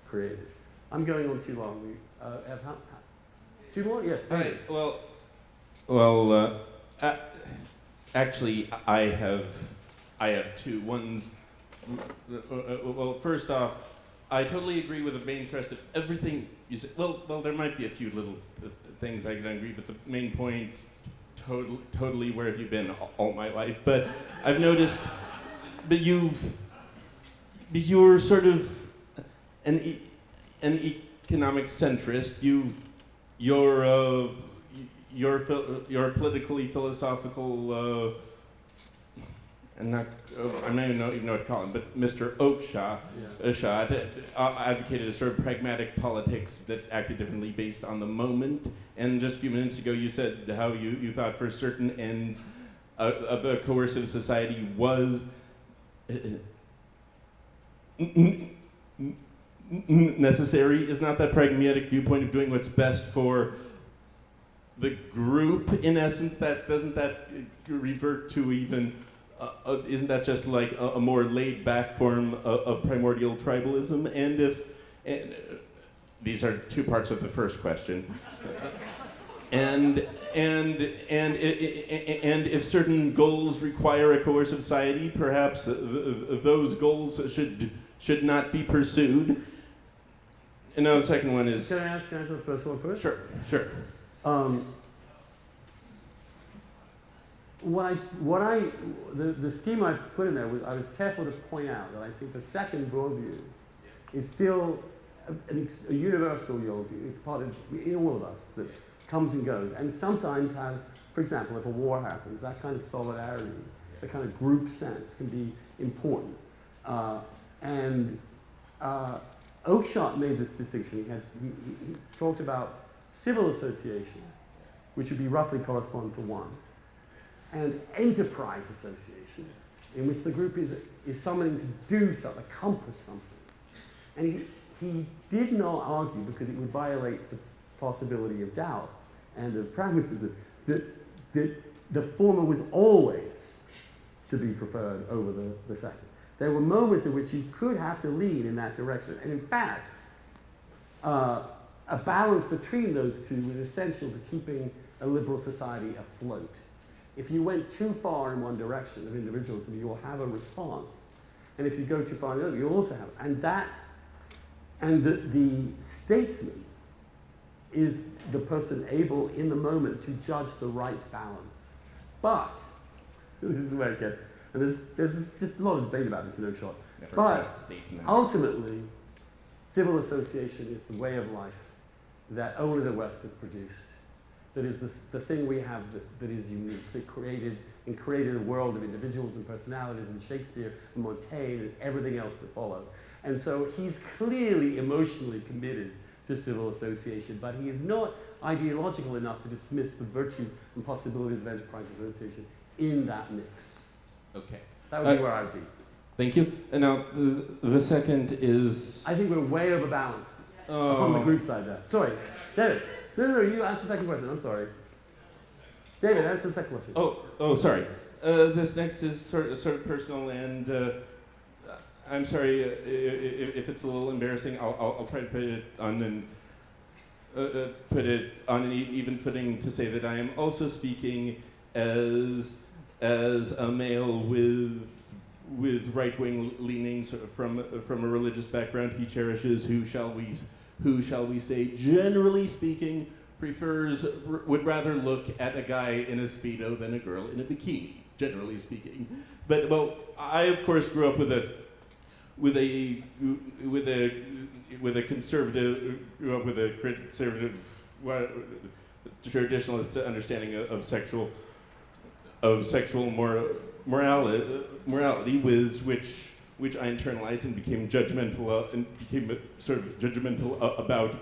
created. I'm going on too long. We have two more? Yes. Hi. Actually, I have two. One's well. First off, I totally agree with the main thrust of everything you said. Well, there might be a few little things I can agree, but the main point, totally. Where have you been all my life? But I've noticed that you're sort of an economic centrist. You're politically philosophical, and not, I don't even know what to call him, but Mr. Oakeshott advocated a sort of pragmatic politics that acted differently based on the moment. And just a few minutes ago, you said how you thought for certain ends of a coercive society was necessary. Is not that pragmatic viewpoint of doing what's best for the group, in essence, doesn't that revert to even, isn't that just like a more laid back form of primordial tribalism? And these are two parts of the first question. And if certain goals require a coercive society, perhaps those goals should not be pursued. And now the second one is... Can I answer the first one first? Sure. The scheme I put in there was, I was careful to point out that I think the second worldview is still a universal worldview. It's part of, in all of us, that comes and goes, and sometimes has, for example, if a war happens, that kind of solidarity, the kind of group sense can be important. Oakeshott made this distinction. He talked about civil association, which would be roughly correspond to one, and enterprise association, in which the group is summoning to do something, accomplish something. And he did not argue, because it would violate the possibility of doubt and of pragmatism, that the former was always to be preferred over the second. There were moments in which you could have to lean in that direction. And in fact, a balance between those two was essential to keeping a liberal society afloat. If you went too far in one direction of individualism, you'll have a response. And if you go too far in the other, you'll also have. And the statesman is the person able in the moment to judge the right balance. But, this is where it gets, and there's just a lot of debate about this in Oakeshott. But ultimately, civil association is the way of life that only the West has produced. That is the thing we have that is unique, that created a world of individuals and personalities and Shakespeare and Montaigne and everything else that followed. And so he's clearly emotionally committed to civil association, but he is not ideological enough to dismiss the virtues and possibilities of enterprise association in that mix. Okay. That would be where I would be. Thank you. And now the second is... I think we're way overbalanced on the group side there. Sorry, David. No, you answer the second question. I'm sorry. David, answer the second question. Oh, sorry. This next is sort of personal, and I'm sorry if it's a little embarrassing. I'll try to put it on an even footing to say that I am also speaking as a male with right-wing leanings from a religious background. He cherishes who shall we say, generally speaking, would rather look at a guy in a Speedo than a girl in a bikini, generally speaking. But, well, I of course grew up with a conservative traditionalist understanding of sexual morality, with which I internalized and became judgmental about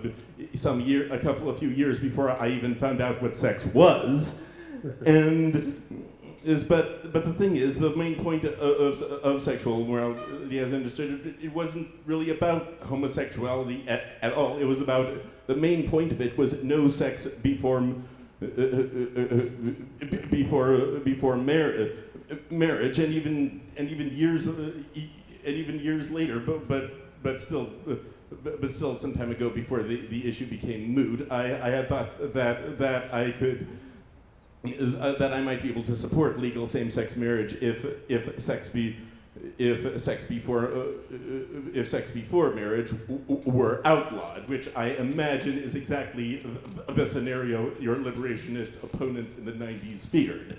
a few years before I even found out what sex was. But the thing is, the main point of sexual morality, as understood, it wasn't really about homosexuality at all. It was about, the main point of it was no sex before before marriage, and even years later, but still some time ago, before the issue became moot, I had thought that I might be able to support legal same-sex marriage if sex before marriage were outlawed, which I imagine is exactly the scenario your liberationist opponents in the 90s feared.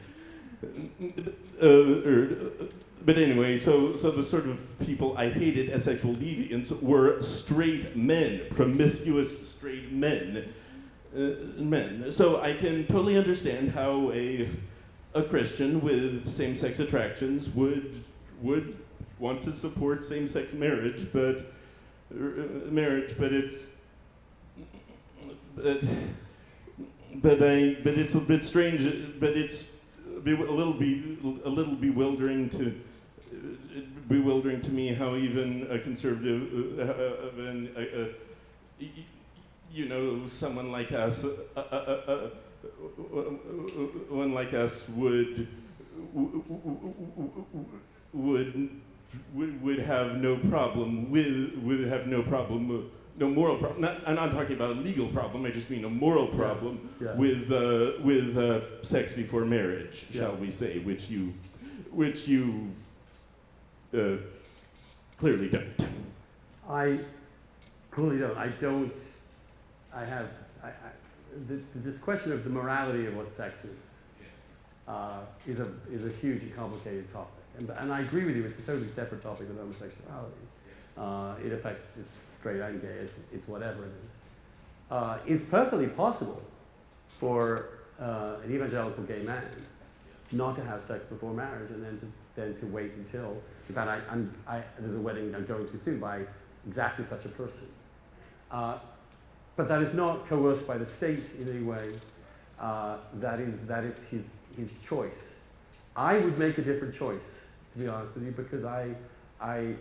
But anyway, so the sort of people I hated as sexual deviants were straight men, promiscuous straight men. So I can totally understand how a Christian with same-sex attractions would want to support same-sex marriage, but it's a bit strange. But it's a little bewildering to me how even a conservative, someone like us, would have no problem no moral problem. I'm not talking about a legal problem. I just mean a moral problem with sex before marriage, shall we say, which you clearly don't. I clearly don't. This question of the morality of what sex is a huge and complicated topic. And I agree with you, it's a totally separate topic of homosexuality. It affects, it's straight and gay, it's whatever it is. It's perfectly possible for an evangelical gay man not to have sex before marriage and then to wait until, in fact, there's a wedding I'm going to soon by exactly such a person. But that is not coerced by the state in any way. That is his choice. I would make a different choice, to be honest with you, because I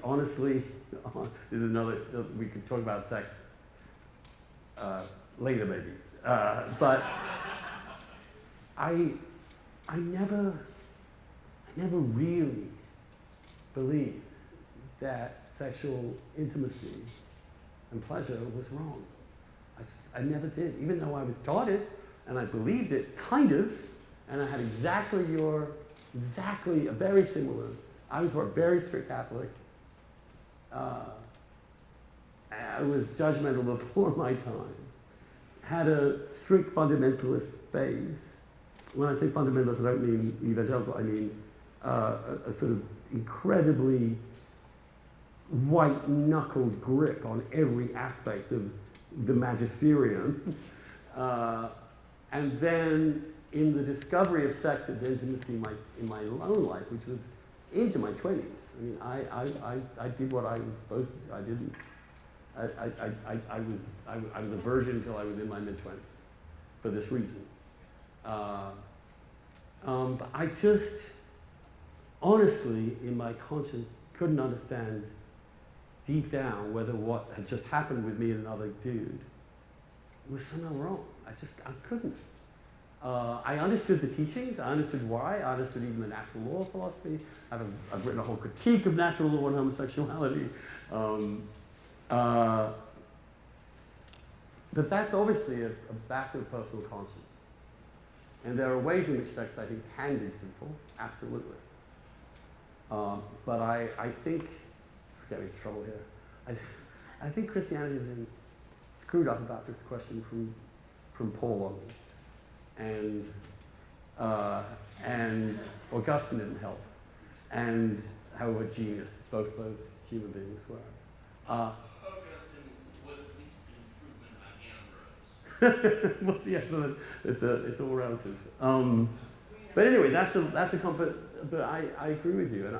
honestly, this is another, we could talk about sex later maybe, but I never really believed that sexual intimacy and pleasure was wrong. I never did, even though I was taught it and I believed it, kind of, and I had exactly a very similar. I was a very strict Catholic. I was judgmental before my time. Had a strict fundamentalist phase. When I say fundamentalist, I don't mean evangelical. I mean a sort of incredibly white-knuckled grip on every aspect of the magisterium. And then in the discovery of sex and intimacy in my own life, which was into my 20s. I mean, I did what I was supposed to do. I didn't. I was a virgin until I was in my mid-20s, for this reason. But I just, honestly, in my conscience, couldn't understand deep down whether what had just happened with me and another dude was somehow wrong. I couldn't. I understood the teachings, I understood why, I understood even the natural law philosophy. I've written a whole critique of natural law and homosexuality. But that's obviously a matter of personal conscience. And there are ways in which sex, I think, can be sinful, absolutely. But I think, let's get me into trouble here. I think Christianity has been screwed up about this question from Paul on this. And Augustine didn't help. And however genius both those human beings were. Augustine was at least an improvement on Ambrose. Well, yeah, so it's all relative. But anyway, that's a comfort. But I agree with you, and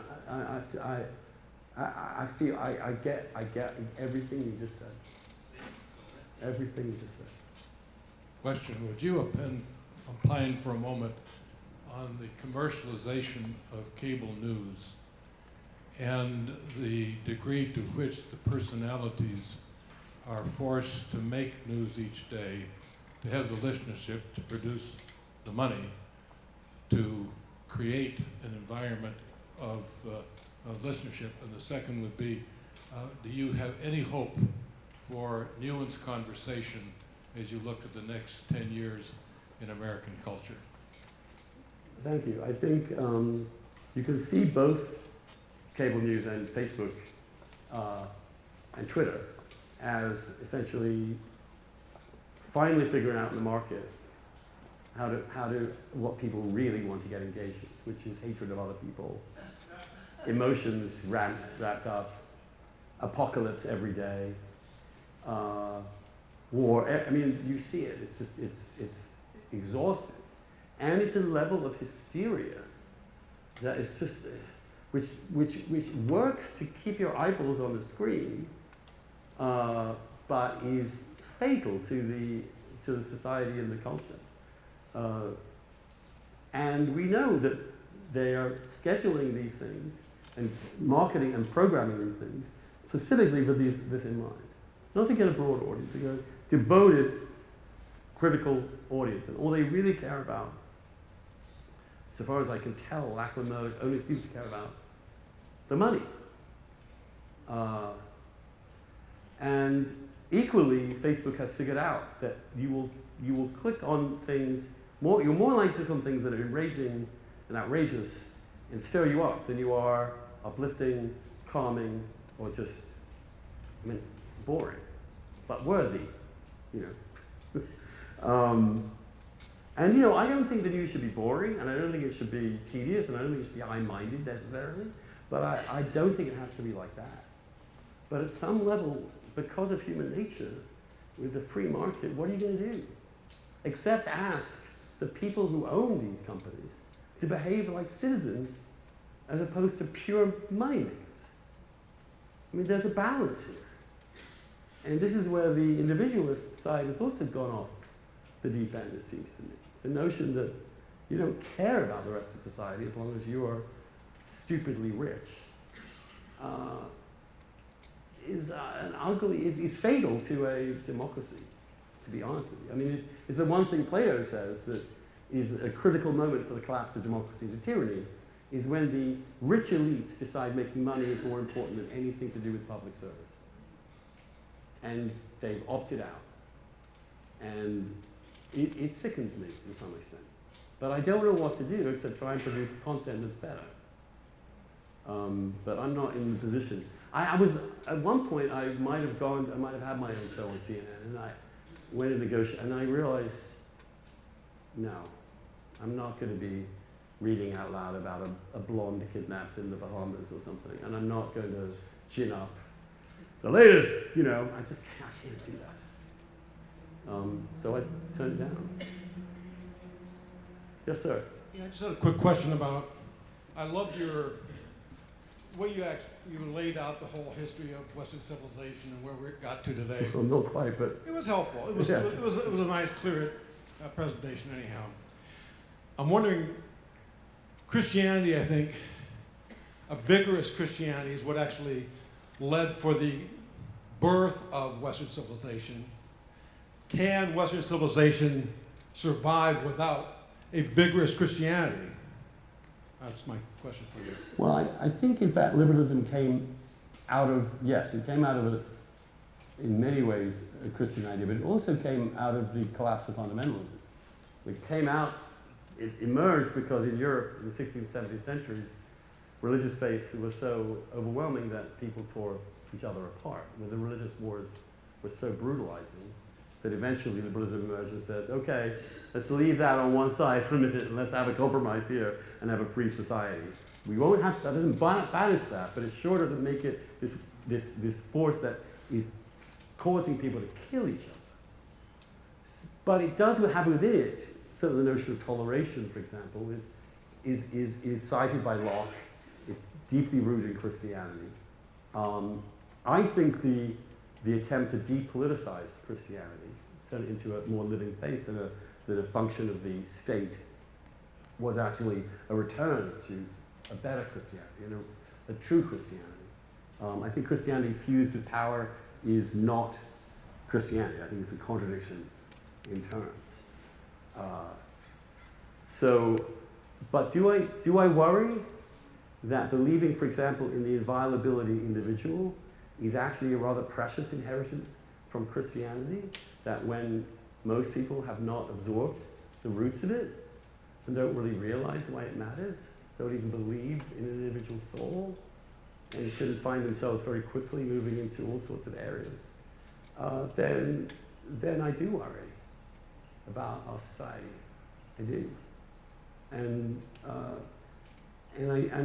I feel I get everything you just said. Everything you just said. Question: would you opine for a moment on the commercialization of cable news and the degree to which the personalities are forced to make news each day to have the listenership to produce the money to create an environment of listenership? And the second would be, do you have any hope for nuanced conversation as you look at the next 10 years in American culture? Thank you. I think you can see both cable news and Facebook and Twitter as essentially finally figuring out in the market what people really want to get engaged with, which is hatred of other people, emotions wrapped up, apocalypse every day, war. I mean, you see it. It's just it's exhausting, and it's a level of hysteria that is just which works to keep your eyeballs on the screen, but is fatal to the society and the culture. And we know that they are scheduling these things and marketing and programming these things specifically with this in mind. Not to get a broad audience, but a devoted, critical audience. And all they really care about, so far as I can tell, Lachlan only seems to care about the money. And equally, Facebook has figured out that you will click on things more. You're more likely to click on things that are enraging and outrageous and stir you up than you are uplifting, calming, or just, boring, but worthy, And I don't think the news should be boring, and I don't think it should be tedious, and I don't think it should be high-minded necessarily, but I don't think it has to be like that. But at some level, because of human nature, with the free market, what are you going to do? Except ask the people who own these companies to behave like citizens as opposed to pure moneymakers. There's a balance here. And this is where the individualist side has also gone off the deep end, it seems to me. The notion that you don't care about the rest of society as long as you're stupidly rich is an ugly, is fatal to a democracy, to be honest with you. It's the one thing Plato says that is a critical moment for the collapse of democracy into tyranny, is when the rich elites decide making money is more important than anything to do with public service. And they've opted out. And it sickens me to some extent. But I don't know what to do except try and produce content that's better. But I'm not in the position. I was, at one point, I might have had my own show on CNN, and I went to negotiate, and I realized, no, I'm not going to be reading out loud about a blonde kidnapped in the Bahamas or something, and I'm not going to gin up the latest, I can't do that. So I turned it down. Yes, sir. Yeah, I just had a quick question about, I loved your way you laid out the whole history of Western civilization and where we got to today. Well, not quite, but It was helpful. It was Yeah. it was a nice, clear presentation anyhow. I'm wondering, Christianity, I think, a vigorous Christianity is what actually led for the birth of Western civilization. Can Western civilization survive without a vigorous Christianity? That's my question for you. well, I think in fact liberalism came out of, it came out of in many ways a Christian idea, but it also came out of the collapse of fundamentalism. It emerged because in Europe in the 16th, 17th centuries, religious faith was so overwhelming that people tore each other apart. The religious wars were so brutalizing that eventually liberalism emerged and says, okay, let's leave that on one side for a minute and let's have a compromise here and have a free society. We won't have, that doesn't banish that, but it sure doesn't make it this force that is causing people to kill each other. But it does have within it, so the notion of toleration, for example, is cited by Locke. It's deeply rooted in Christianity. I think the attempt to depoliticize Christianity, turn it into a more living faith than a function of the state, was actually a return to a better Christianity, a true Christianity. I think Christianity fused with power is not Christianity. I think it's a contradiction in terms. So, but do I worry that believing, for example, in the inviolability individual is actually a rather precious inheritance from Christianity, that when most people have not absorbed the roots of it and don't really realize why it matters, don't even believe in an individual soul, and can find themselves very quickly moving into all sorts of areas, then I do worry about our society. I do. And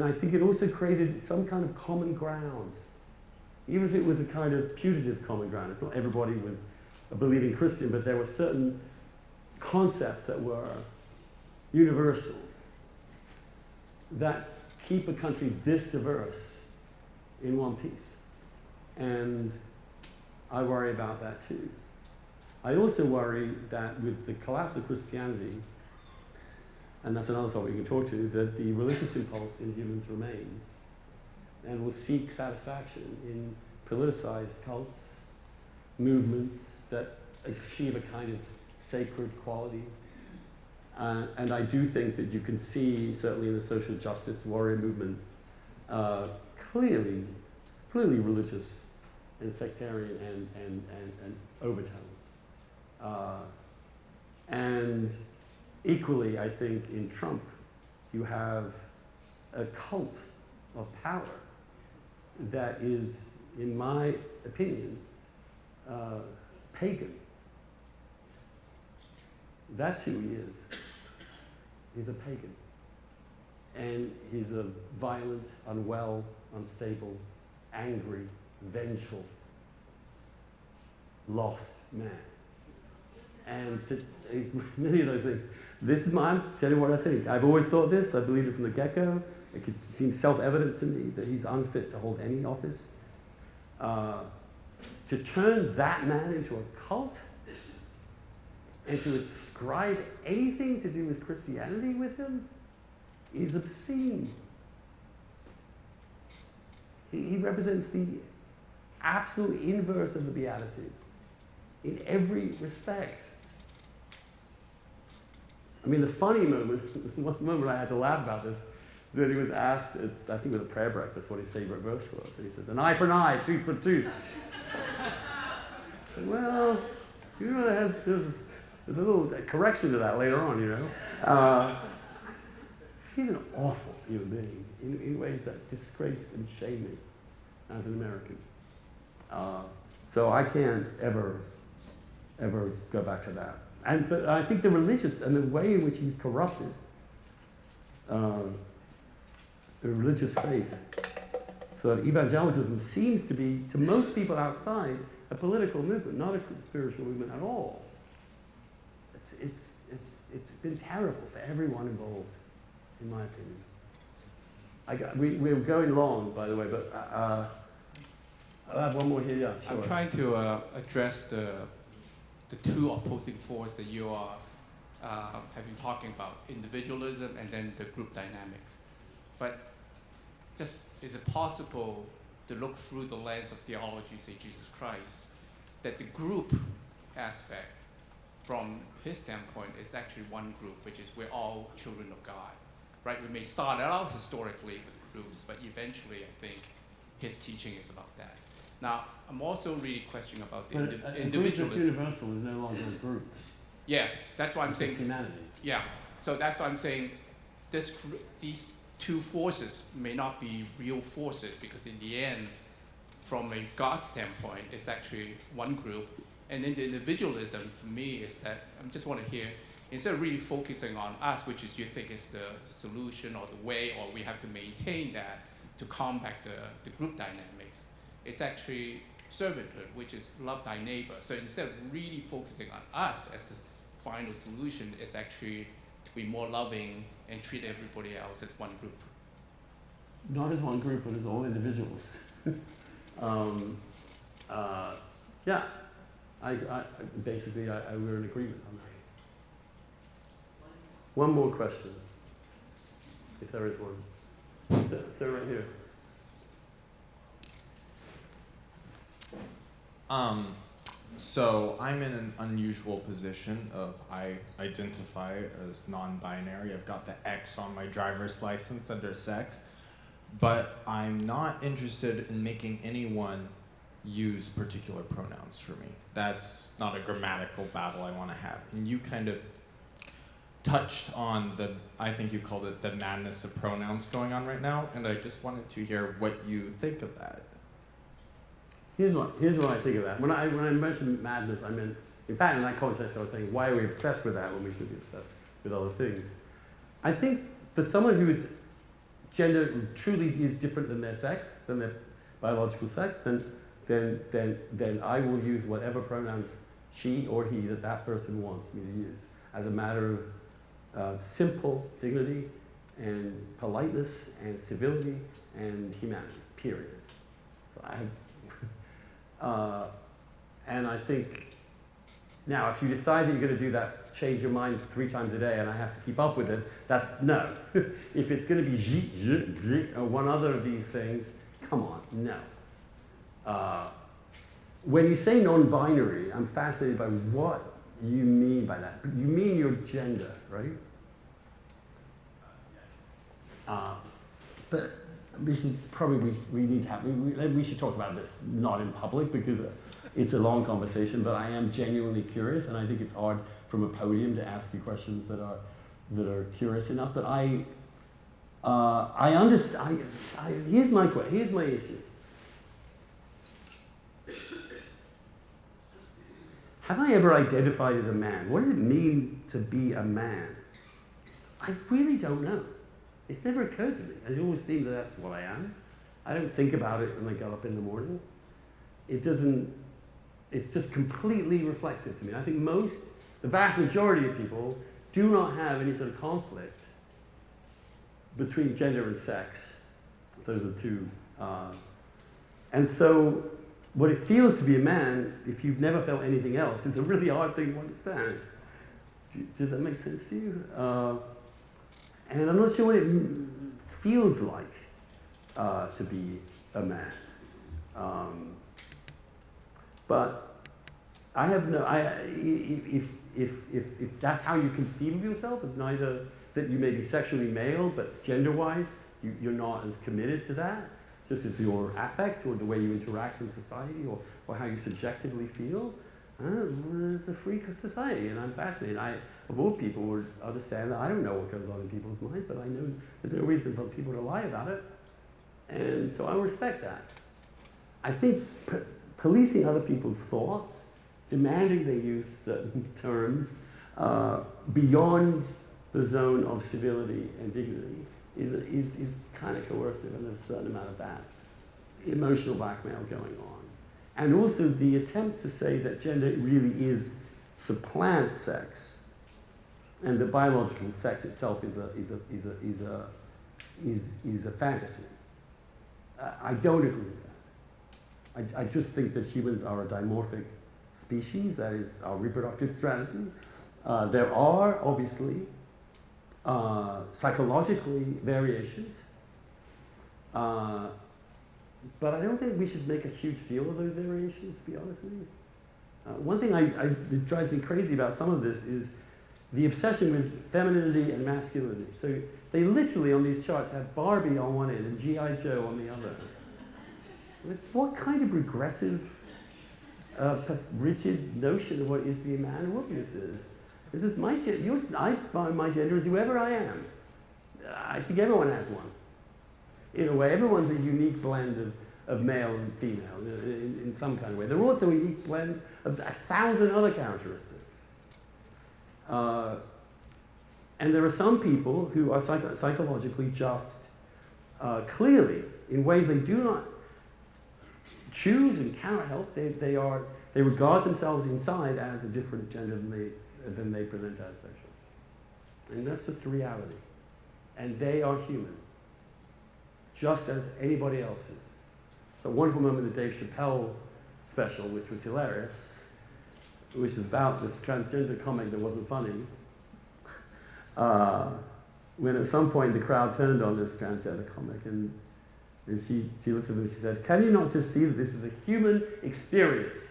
I think it also created some kind of common ground, even if it was a kind of putative common ground. If not everybody was a believing Christian, but there were certain concepts that were universal, that keep a country this diverse in one piece. And I worry about that too. I also worry that with the collapse of Christianity, and that's another topic we can talk to, that the religious impulse in humans remains and will seek satisfaction in politicized cults, movements that achieve a kind of sacred quality. And I do think that you can see, certainly in the social justice warrior movement, clearly religious and sectarian and overtones. And equally, I think in Trump, you have a cult of power that is, in my opinion, pagan. That's who he is. He's a pagan. And he's a violent, unwell, unstable, angry, vengeful, lost man. And he's many of those things. This is mine. Tell you what I think. I've always thought this. I believed it from the get-go. It seems self-evident to me that he's unfit to hold any office. To turn that man into a cult and to ascribe anything to do with Christianity with him is obscene. He represents the absolute inverse of the Beatitudes in every respect. I mean, the funny moment, one moment I had to laugh about this, is that he was asked, I think with a prayer breakfast, what his favorite verse was. And he says, an eye for an eye, tooth for tooth. Said, well, you know, there's a little correction to that later on, you know. He's an awful human being in ways that disgrace and shame me as an American. So I can't ever go back to that. But I think the religious and the way in which he's corrupted the religious faith, so that evangelicalism seems to be, to most people outside, a political movement, not a spiritual movement at all. It's been terrible for everyone involved, in my opinion. We're going long, by the way, but I'll have one more here. Yeah, sure. I'm trying to address the two opposing forces that you are have been talking about, individualism and then the group dynamics. But just is it possible to look through the lens of theology, say Jesus Christ, that the group aspect from his standpoint is actually one group, which is we're all children of God, right? We may start out historically with groups, but eventually I think his teaching is about that. Now, I'm also really questioning about the individualism. A group that's universal is no longer a group. Yes, that's why I'm It's saying. just humanity. Yeah, so that's why I'm saying these two forces may not be real forces, because in the end, from a God standpoint, it's actually one group. And then the individualism for me is that I just want to hear, instead of really focusing on us, which is you think is the solution or the way, or we have to maintain that to combat the group dynamics, it's actually servanthood, which is love thy neighbor. So instead of really focusing on us as the final solution, it's actually to be more loving and treat everybody else as one group. Not as one group, but as all individuals. Yeah, basically we're in agreement on that. One more question, if there is one. So right here. So I'm in an unusual position of I identify as non-binary. I've got the X on my driver's license under sex, but I'm not interested in making anyone use particular pronouns for me. That's not a grammatical battle I want to have. And you kind of touched on I think you called it the madness of pronouns going on right now, and I just wanted to hear what you think of that. Here's what I think of that. When I mentioned madness, I meant, in fact, in that context, I was saying, why are we obsessed with that when we should be obsessed with other things? I think for someone whose gender truly is different than their sex, than their biological sex, then I will use whatever pronouns she or he that person wants me to use as a matter of simple dignity and politeness and civility and humanity, period. So and I think, now if you decide that you're going to do that, change your mind 3 times a day and I have to keep up with it, that's no. If it's going to be je, or one other of these things, come on, no. When you say non-binary, I'm fascinated by what you mean by that. You mean your gender, right? But this is probably, we need to have, we should talk about this not in public because it's a long conversation, but I am genuinely curious and I think it's hard from a podium to ask you questions that are curious enough. But I understand, here's my issue. Have I ever identified as a man? What does it mean to be a man? I really don't know. It's never occurred to me. It always seemed that that's what I am. I don't think about it when I get up in the morning. It's just completely reflexive to me. I think the vast majority of people do not have any sort of conflict between gender and sex. Those are two. And so what it feels to be a man, if you've never felt anything else, is a really hard thing to understand. Does that make sense to you? And I'm not sure what it feels like to be a man. But I have if that's how you conceive of yourself, as neither that you may be sexually male, but gender-wise, you're not as committed to that, just as your affect or the way you interact in society or how you subjectively feel. It's a freak of society, and I'm fascinated. Of all people, would understand that I don't know what goes on in people's minds, but I know there's no reason for people to lie about it, and so I respect that. I think policing other people's thoughts, demanding they use certain terms beyond the zone of civility and dignity is kind of coercive, and there's a certain amount of that emotional blackmail going on. And also the attempt to say that gender really supplants sex, and the biological sex itself is a fantasy. I don't agree with that. I just think that humans are a dimorphic species. That is our reproductive strategy. There are obviously psychologically variations. But I don't think we should make a huge deal of those variations, to be honest with you. One thing that drives me crazy about some of this is the obsession with femininity and masculinity. So they literally, on these charts, have Barbie on one end and G.I. Joe on the other. What kind of regressive, rigid notion of what is to be a man and what this is? This is my gender. I find my gender as whoever I am. I think everyone has one. In a way, everyone's a unique blend of male and female in some kind of way. They're also a unique blend of 1,000 other characteristics. And there are some people who are psychologically just clearly, in ways they do not choose and cannot help, they regard themselves inside as a different gender than they present as sexual. And that's just a reality. And they are human, just as anybody else is. So a wonderful moment in the Dave Chappelle special, which was hilarious, which is about this transgender comic that wasn't funny, when at some point the crowd turned on this transgender comic, and she looked at him and she said, "Can you not just see that this is a human experience?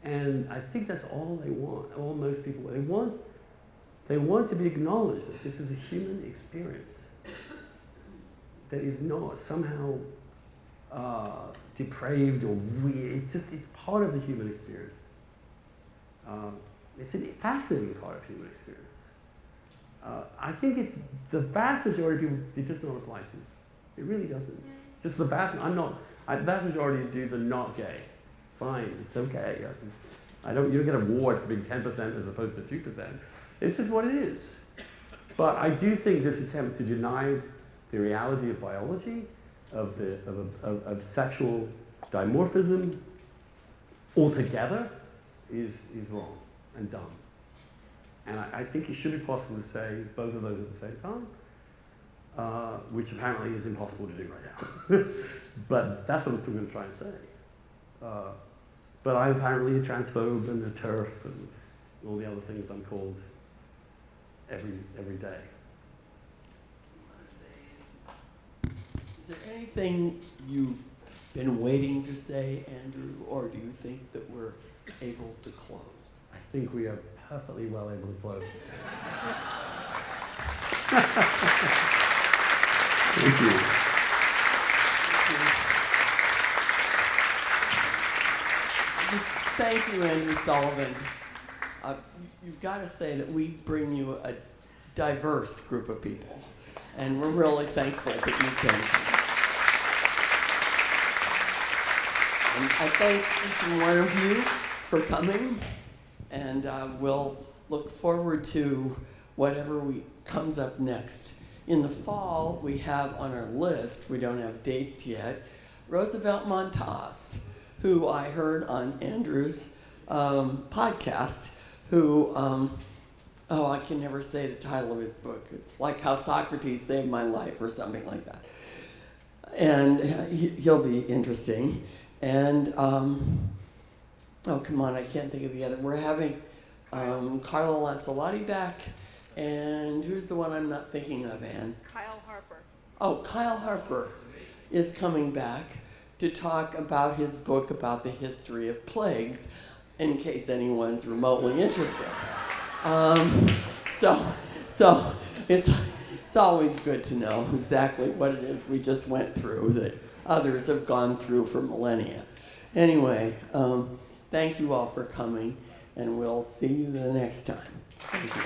And I think that's all they want, all most people want. They want to be acknowledged that this is a human experience that is not somehow depraved or weird. It's part of the human experience. It's a fascinating part of human experience. I think it's the vast majority of people, it does not apply to. It really doesn't. Just the vast majority of dudes are not gay. Fine, it's okay. You don't get a award for being 10% as opposed to 2%. It's just what it is. But I do think this attempt to deny the reality of biology, of sexual dimorphism altogether is wrong and dumb. And I think it should be possible to say both of those at the same time, which apparently is impossible to do right now. But that's what I'm still going to try and say. But I'm apparently a transphobe and a TERF and all the other things I'm called every day. Is there anything you've been waiting to say, Andrew, or do you think that we're able to close? I think we are perfectly well able to close. Thank you. Just thank you, Andrew Sullivan. You've got to say that we bring you a diverse group of people, and we're really thankful that you came. And I thank each and one of you for coming, and we'll look forward to whatever comes up next. In the fall, we have on our list, we don't have dates yet, Roosevelt Montas, who I heard on Andrew's podcast, who, I can never say the title of his book. It's like How Socrates Saved My Life or something like that. And he'll be interesting. And, come on, I can't think of the other. We're having Carlo Lancelotti back, and who's the one I'm not thinking of, Anne? Kyle Harper. Oh, Kyle Harper is coming back to talk about his book about the history of plagues, in case anyone's remotely interested. So it's always good to know exactly what it is we just went through that others have gone through for millennia. Anyway, thank you all for coming, and we'll see you the next time. Thank you.